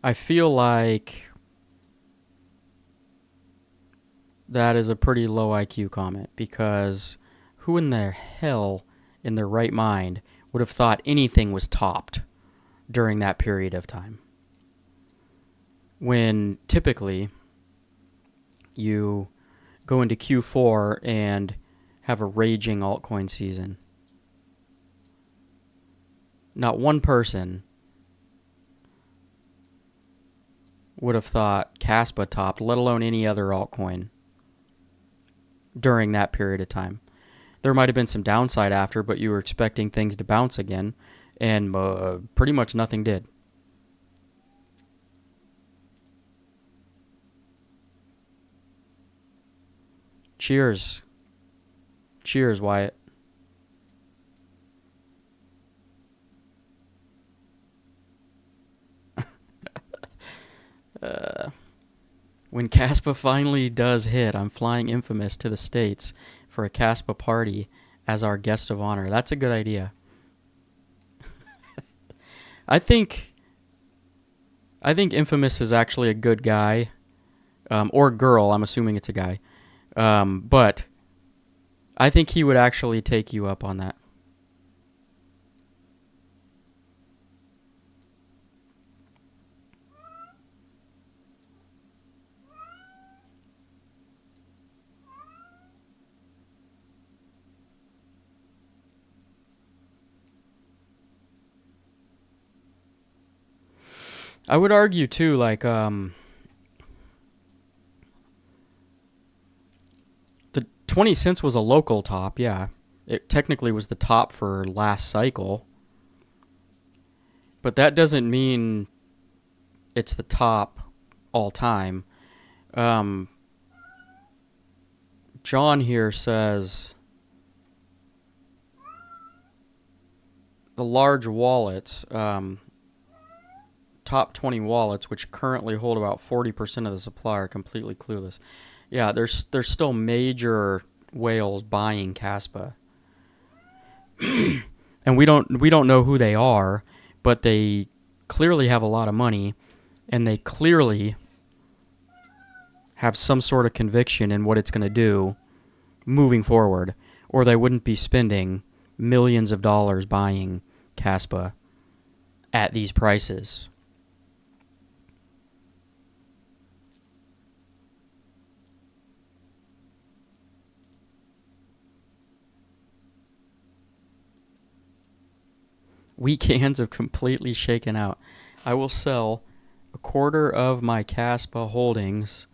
I feel like that is a pretty low IQ comment, because who in the hell in their right mind would have thought anything was topped during that period of time? When typically you go into Q4 and have a raging altcoin season. Not one person would have thought KASPA topped, let alone any other altcoin, during that period of time. There might have been some downside after, but you were expecting things to bounce again, and pretty much nothing did. Cheers. Cheers, Wyatt. When KASPA finally does hit, I'm flying Infamous to the States for a KASPA party as our guest of honor. That's a good idea. I think Infamous is actually a good guy, or girl. I'm assuming it's a guy. But I think he would actually take you up on that. I would argue too, like, 20 cents was a local top, yeah. It technically was the top for last cycle. But that doesn't mean it's the top all time. John here says the large wallets, top 20 wallets, which currently hold about 40% of the supply, are completely clueless. Yeah, there's still major whales buying KASPA. And we don't know who they are, but they clearly have a lot of money, and they clearly have some sort of conviction in what it's going to do moving forward, or they wouldn't be spending millions of dollars buying KASPA at these prices. Weak hands have completely shaken out. I will sell a quarter of my KASPA holdings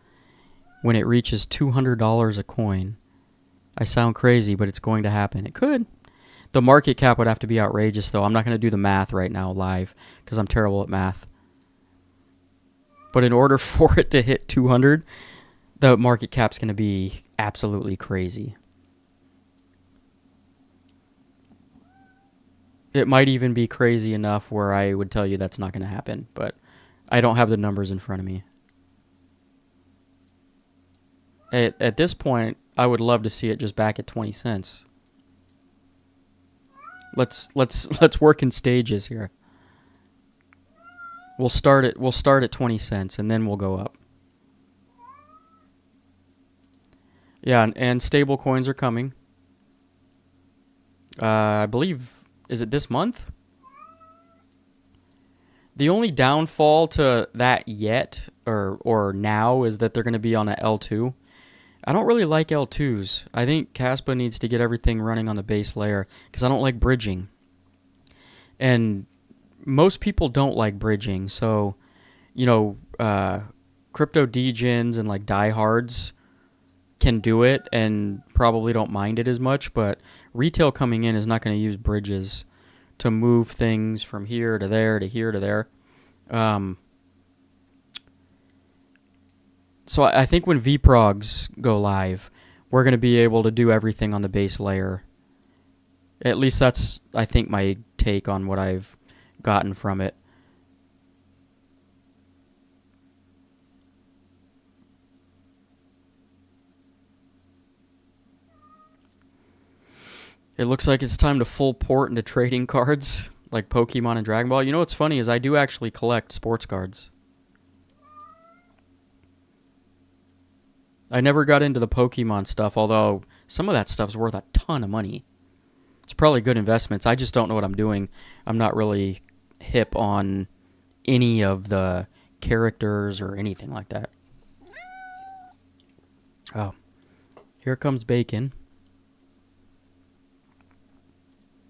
when it reaches $200 a coin. I sound crazy, but it's going to happen. It could. The market cap would have to be outrageous, though. I'm not going to do the math right now live because I'm terrible at math. But in order for it to hit 200, the market cap's going to be absolutely crazy. It might even be crazy enough where I would tell you that's not going to happen, but I don't have the numbers in front of me. At this point, I would love to see it just back at 20 cents. Let's work in stages here. We'll start at 20 cents and then we'll go up. Yeah, and stable coins are coming. I believe, is it this month? The only downfall to that yet or now is that they're going to be on a L2. I don't really like L2s. I think KASPA needs to get everything running on the base layer because I don't like bridging. And most people don't like bridging. So, crypto degens and like diehards can do it and probably don't mind it as much. But retail coming in is not going to use bridges to move things from here to there to here to there. So I think when vprogs go live, we're going to be able to do everything on the base layer. At least that's, I think, my take on what I've gotten from it. It looks like it's time to full port into trading cards like Pokemon and Dragon Ball. You know what's funny is I do actually collect sports cards. I never got into the Pokemon stuff, although some of that stuff's worth a ton of money. It's probably good investments. I just don't know what I'm doing. I'm not really hip on any of the characters or anything like that. Oh, here comes Bacon.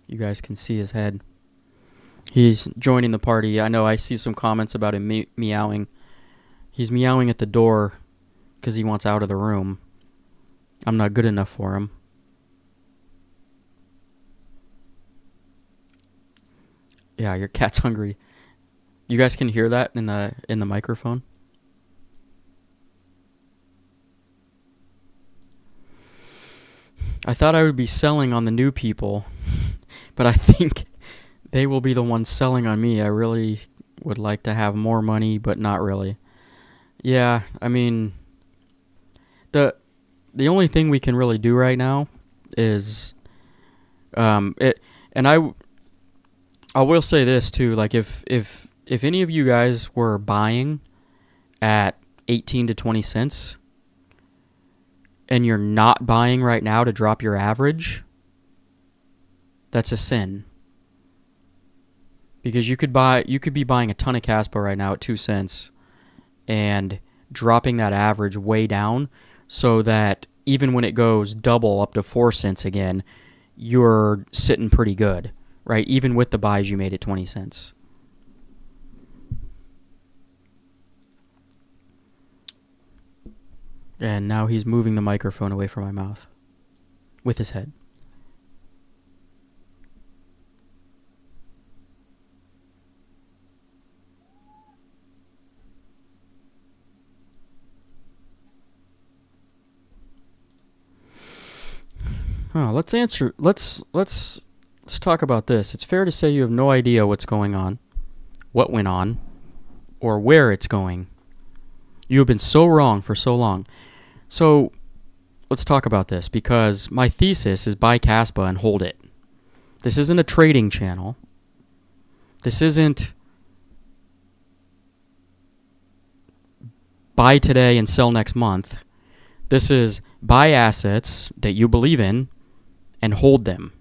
You guys can see his head. He's joining the party. I know I see some comments about him meowing. He's meowing at the door because he wants out of the room. I'm not good enough for him. Yeah, your cat's hungry. You guys can hear that in the microphone? I thought I would be selling on the new people, but I think they will be the ones selling on me. I really would like to have more money, but not really. Yeah, I mean, the only thing we can really do right now is it, and I will say this too, like if any of you guys were buying at 18 to 20 cents and you're not buying right now to drop your average, that's a sin. Because you could be buying a ton of KASPA right now at 2 cents and dropping that average way down so that even when it goes double up to 4 cents again, you're sitting pretty good, right? Even with the buys you made at 20 cents. And now he's moving the microphone away from my mouth. with his head. Let's talk about this. It's fair to say you have no idea what's going on, what went on, or where it's going. You have been so wrong for so long. So let's talk about this, because my thesis is buy KASPA and hold it. This isn't a trading channel. This isn't buy today and sell next month. This is buy assets that you believe in and hold them.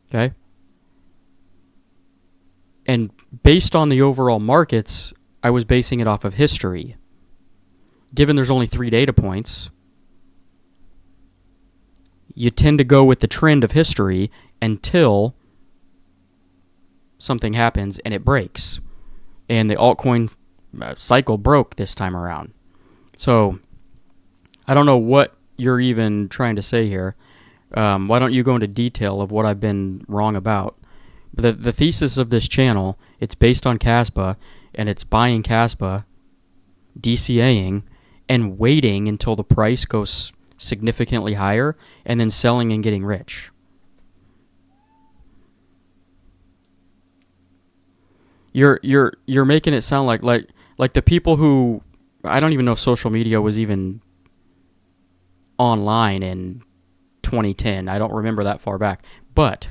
Okay? And based on the overall markets, I was basing it off of history. Given there's only 3 data points, you tend to go with the trend of history until something happens and it breaks. And the altcoin cycle broke this time around. So I don't know what you're even trying to say here. Why don't you go into detail of what I've been wrong about? The thesis of this channel, it's based on KASPA, and it's buying KASPA, DCAing, and waiting until the price goes significantly higher, and then selling and getting rich. You're making it sound like the people who, I don't even know if social media was even online in 2010. I don't remember that far back. But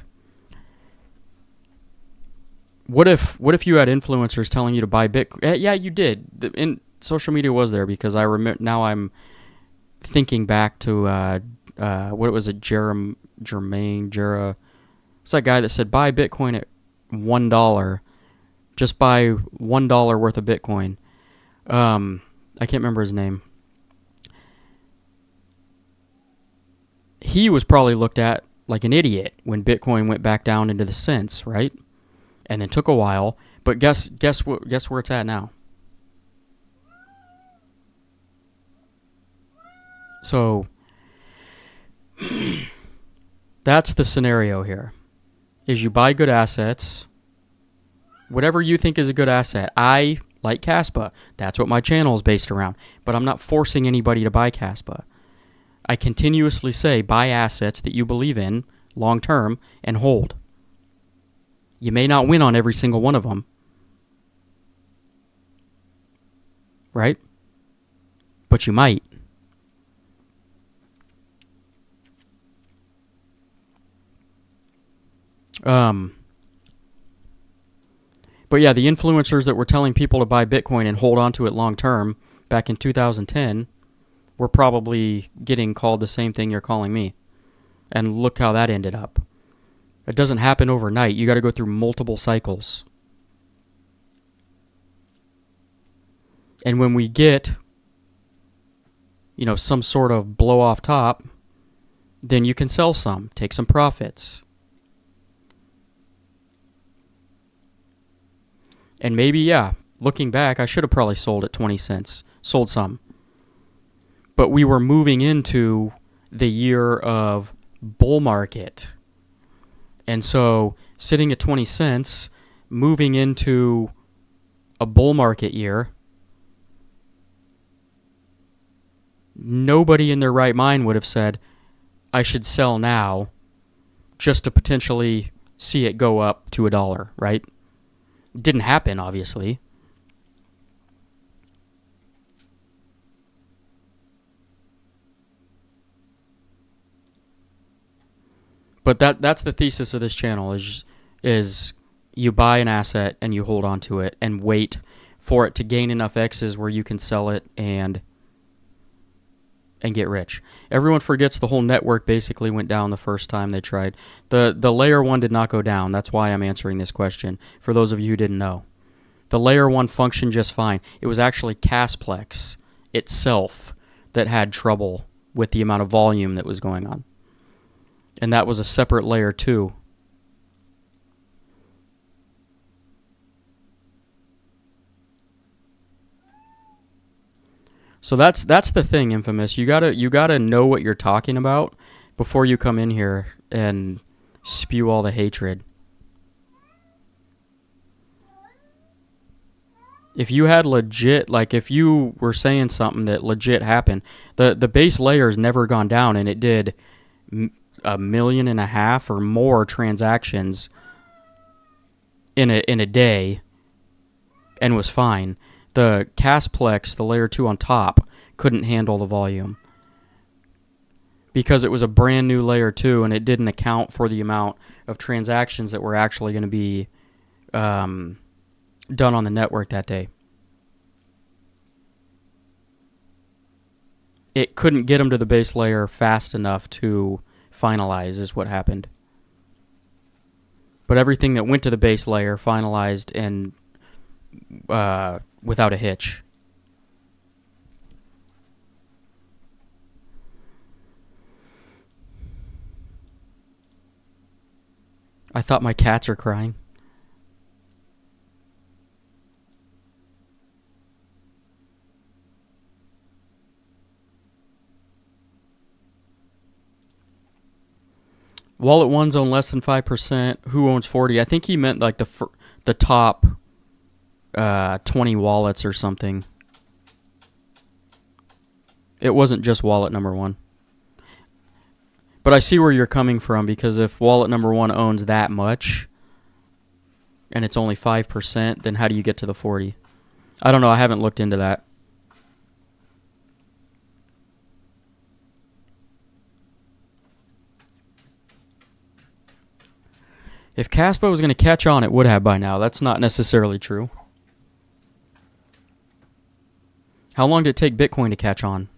what if you had influencers telling you to buy Bitcoin? Yeah, you did. Social media was there, because I remember. Now I'm thinking back to what was it? Jermaine. It's that guy that said buy Bitcoin at $1. Just buy $1 worth of Bitcoin. I can't remember his name. He was probably looked at like an idiot when Bitcoin went back down into the cents, right? And then took a while, but guess where it's at now. So that's the scenario here. Is you buy good assets, whatever you think is a good asset. I like KASPA. That's what my channel is based around. But I'm not forcing anybody to buy KASPA. I continuously say buy assets that you believe in long term and hold. You may not win on every single one of them. Right? But you might. But yeah, the influencers that were telling people to buy Bitcoin and hold on to it long term back in 2010 were probably getting called the same thing you're calling me. And look how that ended up. It doesn't happen overnight. You got to go through multiple cycles. And when we get, some sort of blow off top, then you can sell some, take some profits. And maybe, yeah, looking back, I should have probably sold at 20 cents. Sold some. But we were moving into the year of bull market. And so sitting at 20 cents, moving into a bull market year, nobody in their right mind would have said, I should sell now just to potentially see it go up to $1, right? It didn't happen, obviously. But that's the thesis of this channel is you buy an asset and you hold on to it and wait for it to gain enough X's where you can sell it and get rich. Everyone forgets the whole network basically went down the first time they tried. The layer 1 did not go down. That's why I'm answering this question, for those of you who didn't know. The layer 1 functioned just fine. It was actually Casplex itself that had trouble with the amount of volume that was going on. And that was a separate layer 2. So that's the thing, Infamous. You gotta know what you're talking about before you come in here and spew all the hatred. If you had legit, like if you were saying something that legit happened, the base layer's never gone down, and it did 1.5 million or more transactions in a day, and was fine. The Casplex, the layer 2 on top, couldn't handle the volume because it was a brand new layer 2, and it didn't account for the amount of transactions that were actually going to be done on the network that day. It couldn't get them to the base layer fast enough to finalize is what happened. But everything that went to the base layer finalized and without a hitch. I thought my cats are crying. Wallet 1's own less than 5%. Who owns 40? I think he meant like the top 20 wallets or something. It wasn't just wallet number 1. But I see where you're coming from, because if wallet number 1 owns that much and it's only 5%, then how do you get to the 40? I don't know. I haven't looked into that. If KASPA was going to catch on, it would have by now. That's not necessarily true. How long did it take Bitcoin to catch on?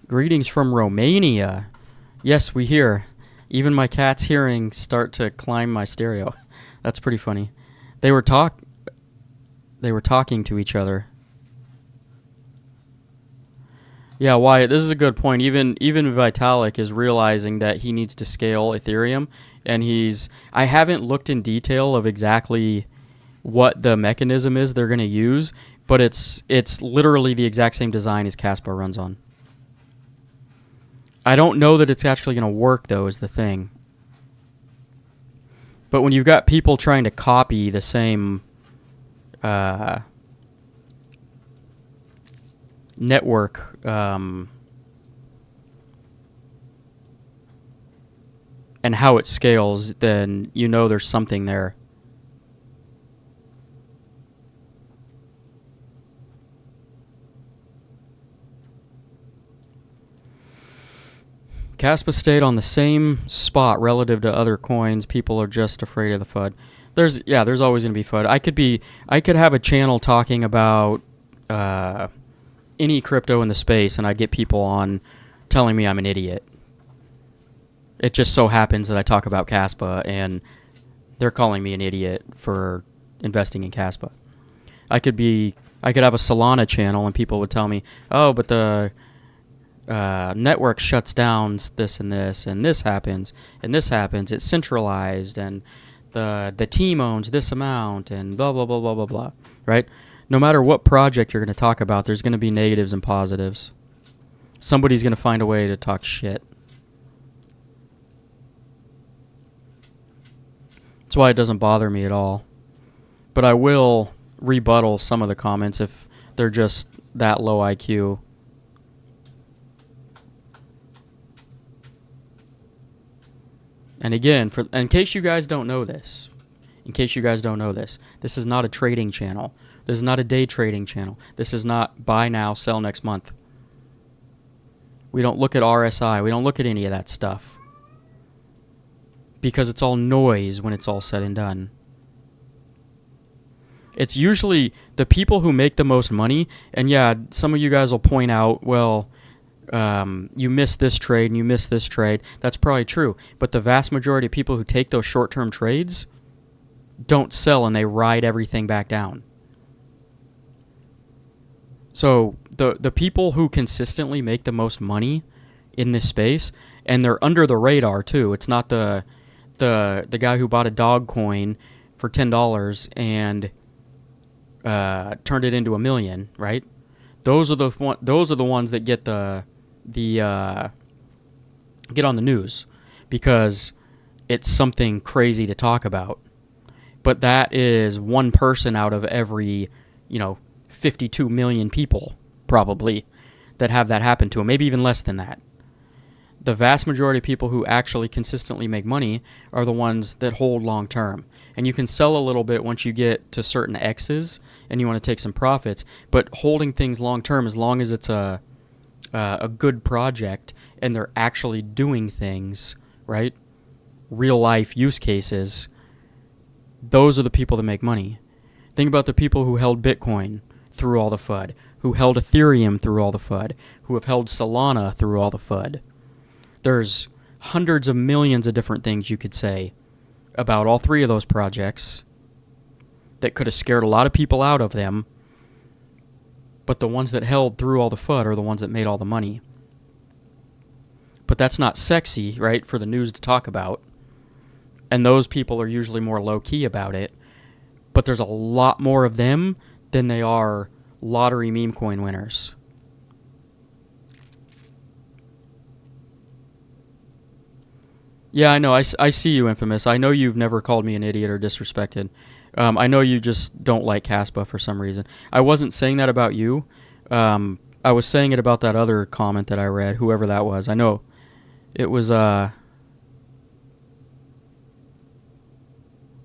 Greetings from Romania. Yes, we hear. Even my cat's hearing start to climb my stereo. That's pretty funny. They were talking to each other. Yeah, Wyatt, this is a good point. Even Vitalik is realizing that he needs to scale Ethereum, and I haven't looked in detail of exactly what the mechanism is they're going to use, but it's literally the exact same design as KASPA runs on. I don't know that it's actually going to work, though, is the thing. But when you've got people trying to copy the same network and how it scales, then you know there's something there. KASPA stayed on the same spot relative to other coins. People are just afraid of the FUD. There's always going to be FUD. I could have a channel talking about any crypto in the space, and I'd get people on telling me I'm an idiot. It just so happens that I talk about KASPA, and they're calling me an idiot for investing in KASPA. I could have a Solana channel, and people would tell me, "Oh, but the network shuts down this, and this happens, and this happens. It's centralized, and the team owns this amount, and blah, blah, blah, blah, blah, blah." Right? No matter what project you're going to talk about, there's going to be negatives and positives. Somebody's going to find a way to talk shit. That's why it doesn't bother me at all. But I will rebuttal some of the comments if they're just that low IQ. And again, in case you guys don't know this, this is not a trading channel. This is not a day trading channel. This is not buy now, sell next month. We don't look at RSI. We don't look at any of that stuff. Because it's all noise when it's all said and done. It's usually the people who make the most money, and yeah, some of you guys will point out, well, you missed this trade and you missed this trade. That's probably true. But the vast majority of people who take those short-term trades don't sell, and they ride everything back down. So the people who consistently make the most money in this space, and they're under the radar too. It's not the guy who bought a dog coin for $10 and turned it into $1 million, right? Those are the ones that get get on the news because it's something crazy to talk about. But that is one person out of every, 52 million people probably that have that happen to them, maybe even less than that. The vast majority of people who actually consistently make money are the ones that hold long term. And you can sell a little bit once you get to certain X's and you want to take some profits, but holding things long term, as long as it's a good project and they're actually doing things, right? Real life use cases, those are the people that make money. Think about the people who held Bitcoin through all the FUD, who held Ethereum through all the FUD, who have held Solana through all the FUD. There's hundreds of millions of different things you could say about all three of those projects that could have scared a lot of people out of them, but the ones that held through all the FUD are the ones that made all the money. But that's not sexy, right, for the news to talk about. And those people are usually more low-key about it. But there's a lot more of them than they are lottery meme coin winners. Yeah, I know. I see you, Infamous. I know you've never called me an idiot or disrespected. I know you just don't like KASPA for some reason. I wasn't saying that about you. I was saying it about that other comment that I read, whoever that was. I know it was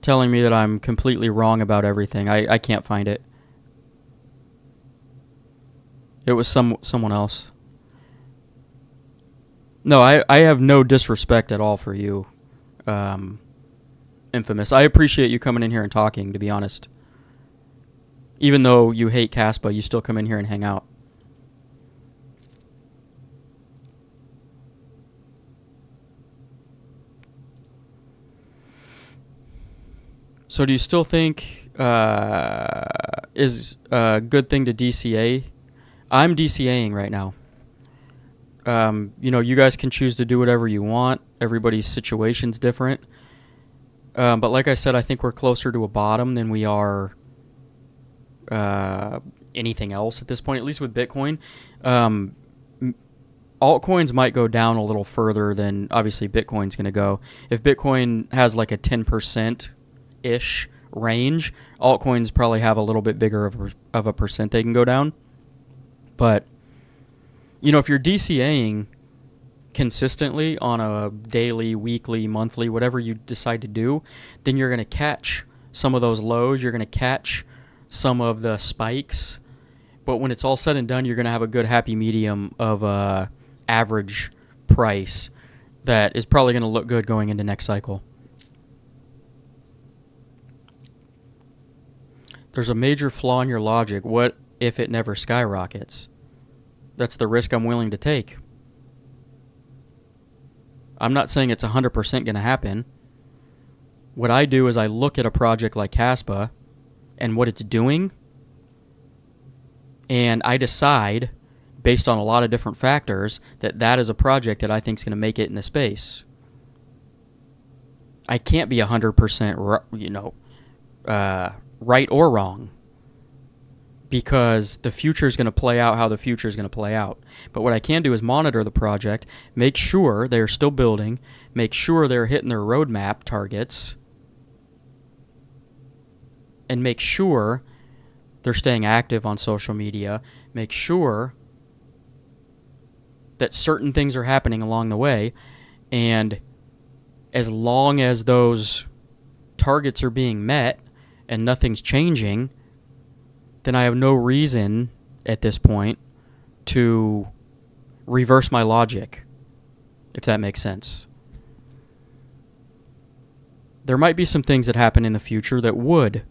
telling me that I'm completely wrong about everything. I can't find it. It was someone else. No, I have no disrespect at all for you, Infamous. I appreciate you coming in here and talking, to be honest. Even though you hate KASPA, you still come in here and hang out. So do you still think is a good thing to DCA? I'm DCAing right now. You guys can choose to do whatever you want. Everybody's situation's different. But like I said, I think we're closer to a bottom than we are anything else at this point, at least with Bitcoin. Altcoins might go down a little further than obviously Bitcoin's going to go. If Bitcoin has like a 10%-ish range, altcoins probably have a little bit bigger of a percent they can go down. But if you're DCAing consistently on a daily, weekly, monthly, whatever you decide to do, then you're going to catch some of those lows. You're going to catch some of the spikes. But when it's all said and done, you're going to have a good happy medium of average price that is probably going to look good going into next cycle. There's a major flaw in your logic. What if it never skyrockets? That's the risk I'm willing to take. I'm not saying it's 100% going to happen. What I do is I look at a project like KASPA and what it's doing, and I decide, based on a lot of different factors, that is a project that I think is going to make it in the space. I can't be 100%, right or wrong, because the future is going to play out how the future is going to play out. But what I can do is monitor the project, make sure they're still building, make sure they're hitting their roadmap targets, and make sure they're staying active on social media, make sure that certain things are happening along the way, and as long as those targets are being met and nothing's changing, then I have no reason at this point to reverse my logic, if that makes sense. There might be some things that happen in the future that would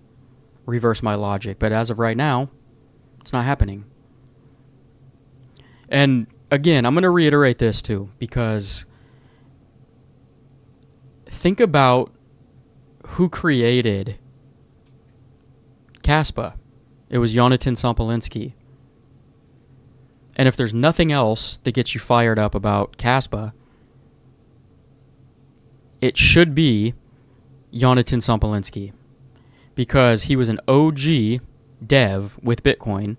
reverse my logic, but as of right now, it's not happening. And again, I'm going to reiterate this too, because think about who created KASPA. It was Jonathan Sampolinsky. And if there's nothing else that gets you fired up about KASPA, it should be Jonathan Sompolinsky, because he was an OG dev with Bitcoin,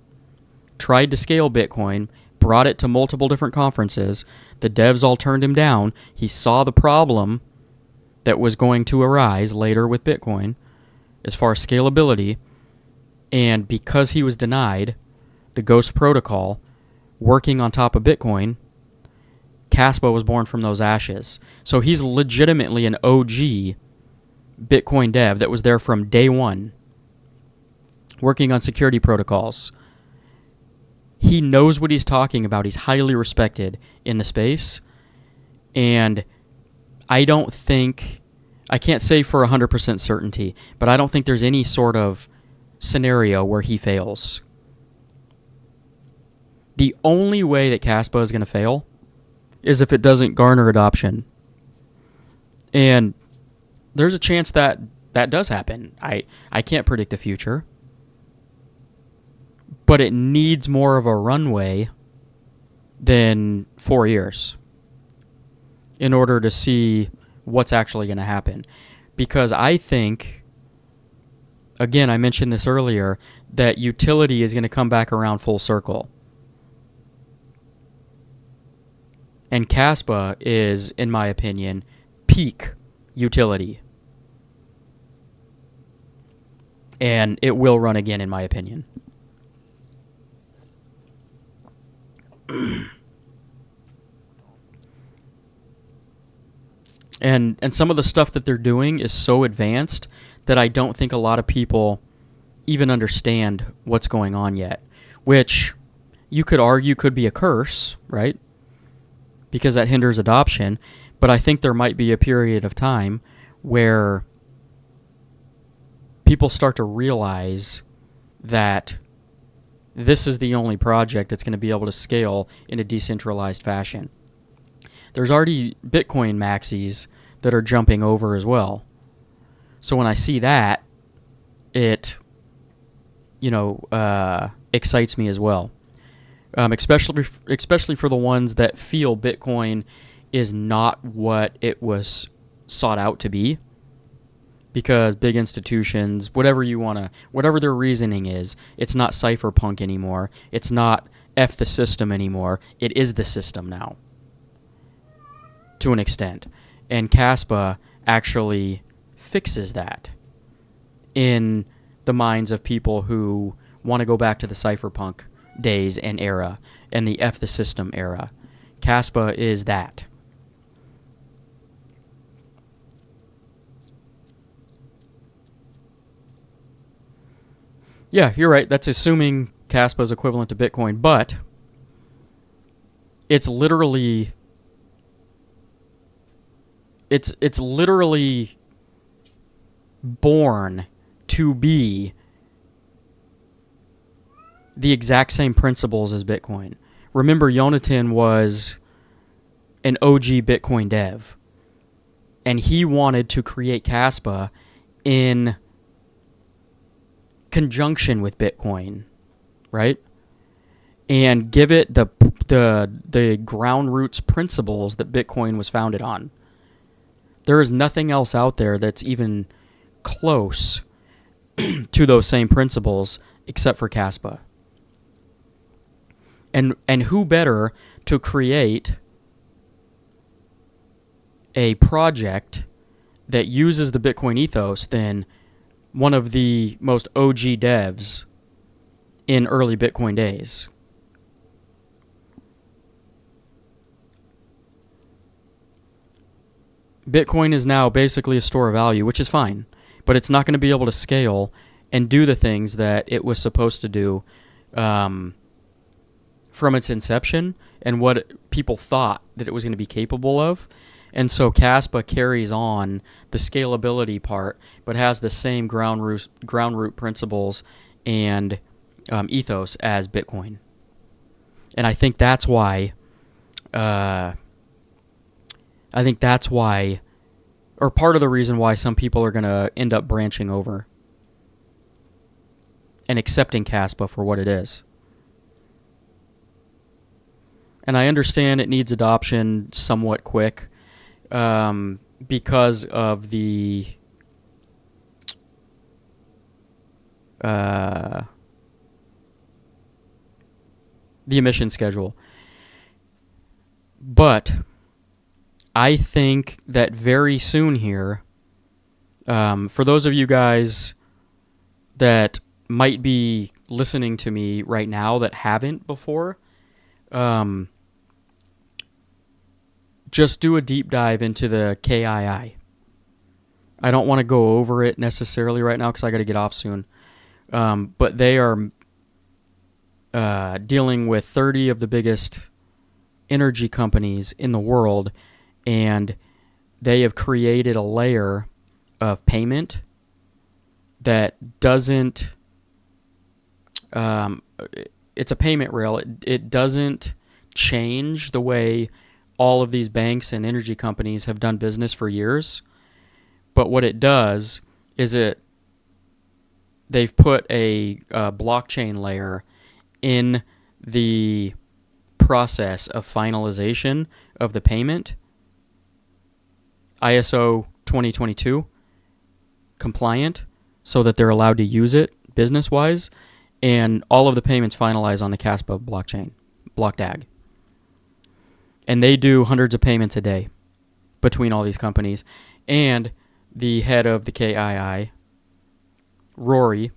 tried to scale Bitcoin, brought it to multiple different conferences. The devs all turned him down. He saw the problem that was going to arise later with Bitcoin as far as scalability, and because he was denied the Ghost protocol working on top of Bitcoin, KASPA was born from those ashes. So he's legitimately an OG Bitcoin dev that was there from day one, working on security protocols. He knows what he's talking about. He's highly respected in the space. And I don't think, I can't say for 100% certainty, but I don't think there's any sort of scenario where he fails. The only way that KASPA is going to fail is if it doesn't garner adoption. And there's a chance that that does happen. I can't predict the future. But it needs more of a runway than 4 years in order to see what's actually going to happen. Because I think, again, I mentioned this earlier, that utility is going to come back around full circle. And KASPA is, in my opinion, peak utility. And it will run again, in my opinion. And some of the stuff that they're doing is so advanced that I don't think a lot of people even understand what's going on yet. Which you could argue could be a curse, right? Because that hinders adoption. But I think there might be a period of time where people start to realize that this is the only project that's going to be able to scale in a decentralized fashion. There's already Bitcoin maxis that are jumping over as well. So when I see that, it, excites me as well. Especially for the ones that feel Bitcoin is not what it was sought out to be. Because big institutions, whatever their reasoning is, it's not cypherpunk anymore. It's not F the system anymore. It is the system now, to an extent. And KASPA actually fixes that in the minds of people who want to go back to the cypherpunk days and era and the F the system era. KASPA is that. Yeah, you're right. That's assuming KASPA is equivalent to Bitcoin, but it's literally born to be the exact same principles as Bitcoin. Remember, Jonathan was an OG Bitcoin dev, and he wanted to create KASPA in conjunction with Bitcoin, right? And give it the ground roots principles that Bitcoin was founded on. There is nothing else out there that's even close to those same principles except for KASPA. And who better to create a project that uses the Bitcoin ethos than one of the most OG devs in early Bitcoin days? Bitcoin is now basically a store of value, which is fine, but it's not going to be able to scale and do the things that it was supposed to do from its inception and what people thought that it was going to be capable of. And so KASPA carries on the scalability part, but has the same ground root principles and ethos as Bitcoin. And I think that's why, or part of the reason why some people are going to end up branching over and accepting KASPA for what it is. And I understand it needs adoption somewhat quick because of uh, the emission schedule. But I think that very soon here, for those of you guys that might be listening to me right now that haven't before, just do a deep dive into the KII. I don't want to go over it necessarily right now because I got to get off soon. But they are dealing with 30 of the biggest energy companies in the world, and they have created a layer of payment that doesn't it's a payment rail. It doesn't change the way all of these banks and energy companies have done business for years. But what it does is they've put a blockchain layer in the process of finalization of the payment, ISO 2022 compliant, so that they're allowed to use it business-wise, and all of the payments finalize on the KASPA blockchain, BlockDAG. And they do hundreds of payments a day between all these companies. And the head of the KII, Rory,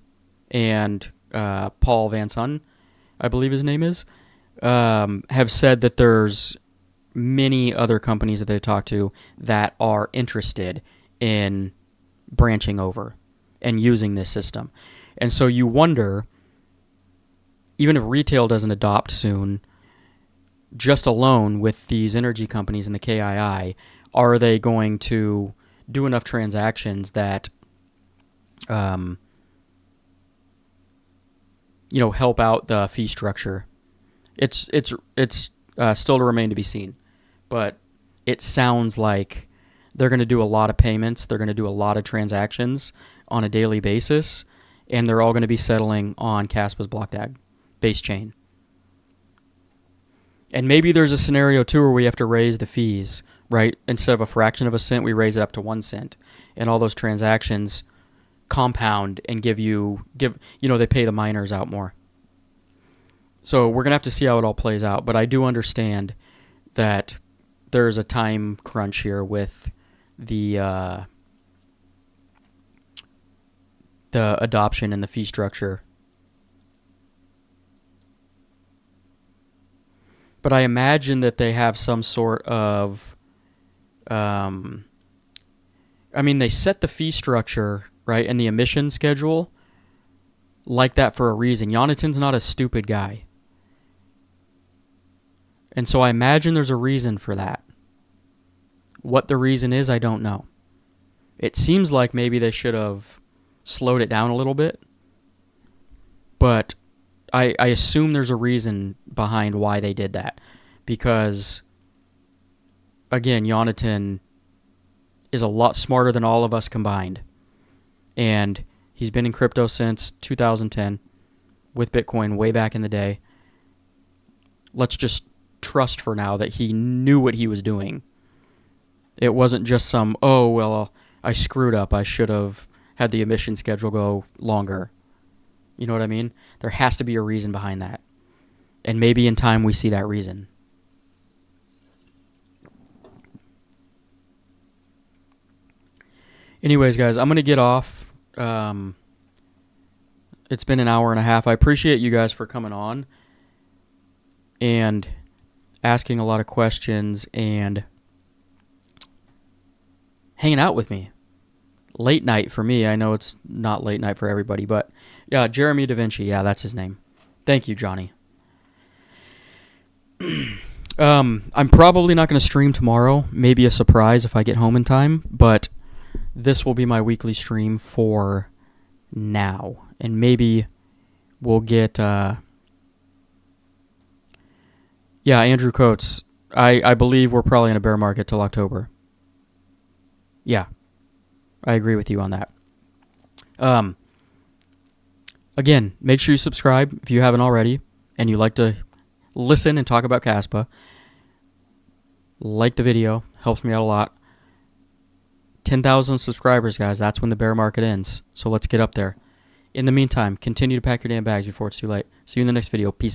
and Paul Van Son, I believe his name is, have said that there's many other companies that they talk to that are interested in branching over and using this system. And so you wonder, even if retail doesn't adopt soon, just alone with these energy companies and the KII, are they going to do enough transactions that help out the fee structure? It's still to remain to be seen, but it sounds like they're going to do a lot of payments. They're going to do a lot of transactions on a daily basis, and they're all going to be settling on KASPA's BlockDAG base chain. And maybe there's a scenario too where we have to raise the fees, right? Instead of a fraction of a cent, we raise it up to 1 cent, and all those transactions compound and they pay the miners out more. So we're going to have to see how it all plays out, but I do understand that there's a time crunch here with the adoption and the fee structure. But I imagine that they have some sort of they set the fee structure, right, and the emission schedule like that for a reason. Jonathan's not a stupid guy. And so I imagine there's a reason for that. What the reason is, I don't know. It seems like maybe they should have slowed it down a little bit. But I assume there's a reason behind why they did that. Because, again, Jonathan is a lot smarter than all of us combined. And he's been in crypto since 2010 with Bitcoin way back in the day. Let's just trust for now that he knew what he was doing. It wasn't just some, I screwed up. I should have had the emission schedule go longer. You know what I mean? There has to be a reason behind that. And maybe in time we see that reason. Anyways, guys, I'm going to get off. It's been an hour and a half. I appreciate you guys for coming on and asking a lot of questions and hanging out with me. Late night for me. I know it's not late night for everybody, but yeah, Jeremy Da Vinci. Yeah, that's his name. Thank you, Johnny. I'm probably not going to stream tomorrow. Maybe a surprise if I get home in time, but this will be my weekly stream for now. And maybe we'll get... Andrew Coates. I believe we're probably in a bear market till October. Yeah. I agree with you on that. Again, make sure you subscribe if you haven't already and you like to listen and talk about KASPA. Like the video. Helps me out a lot. 10,000 subscribers, guys. That's when the bear market ends. So let's get up there. In the meantime, continue to pack your damn bags before it's too late. See you in the next video. Peace out.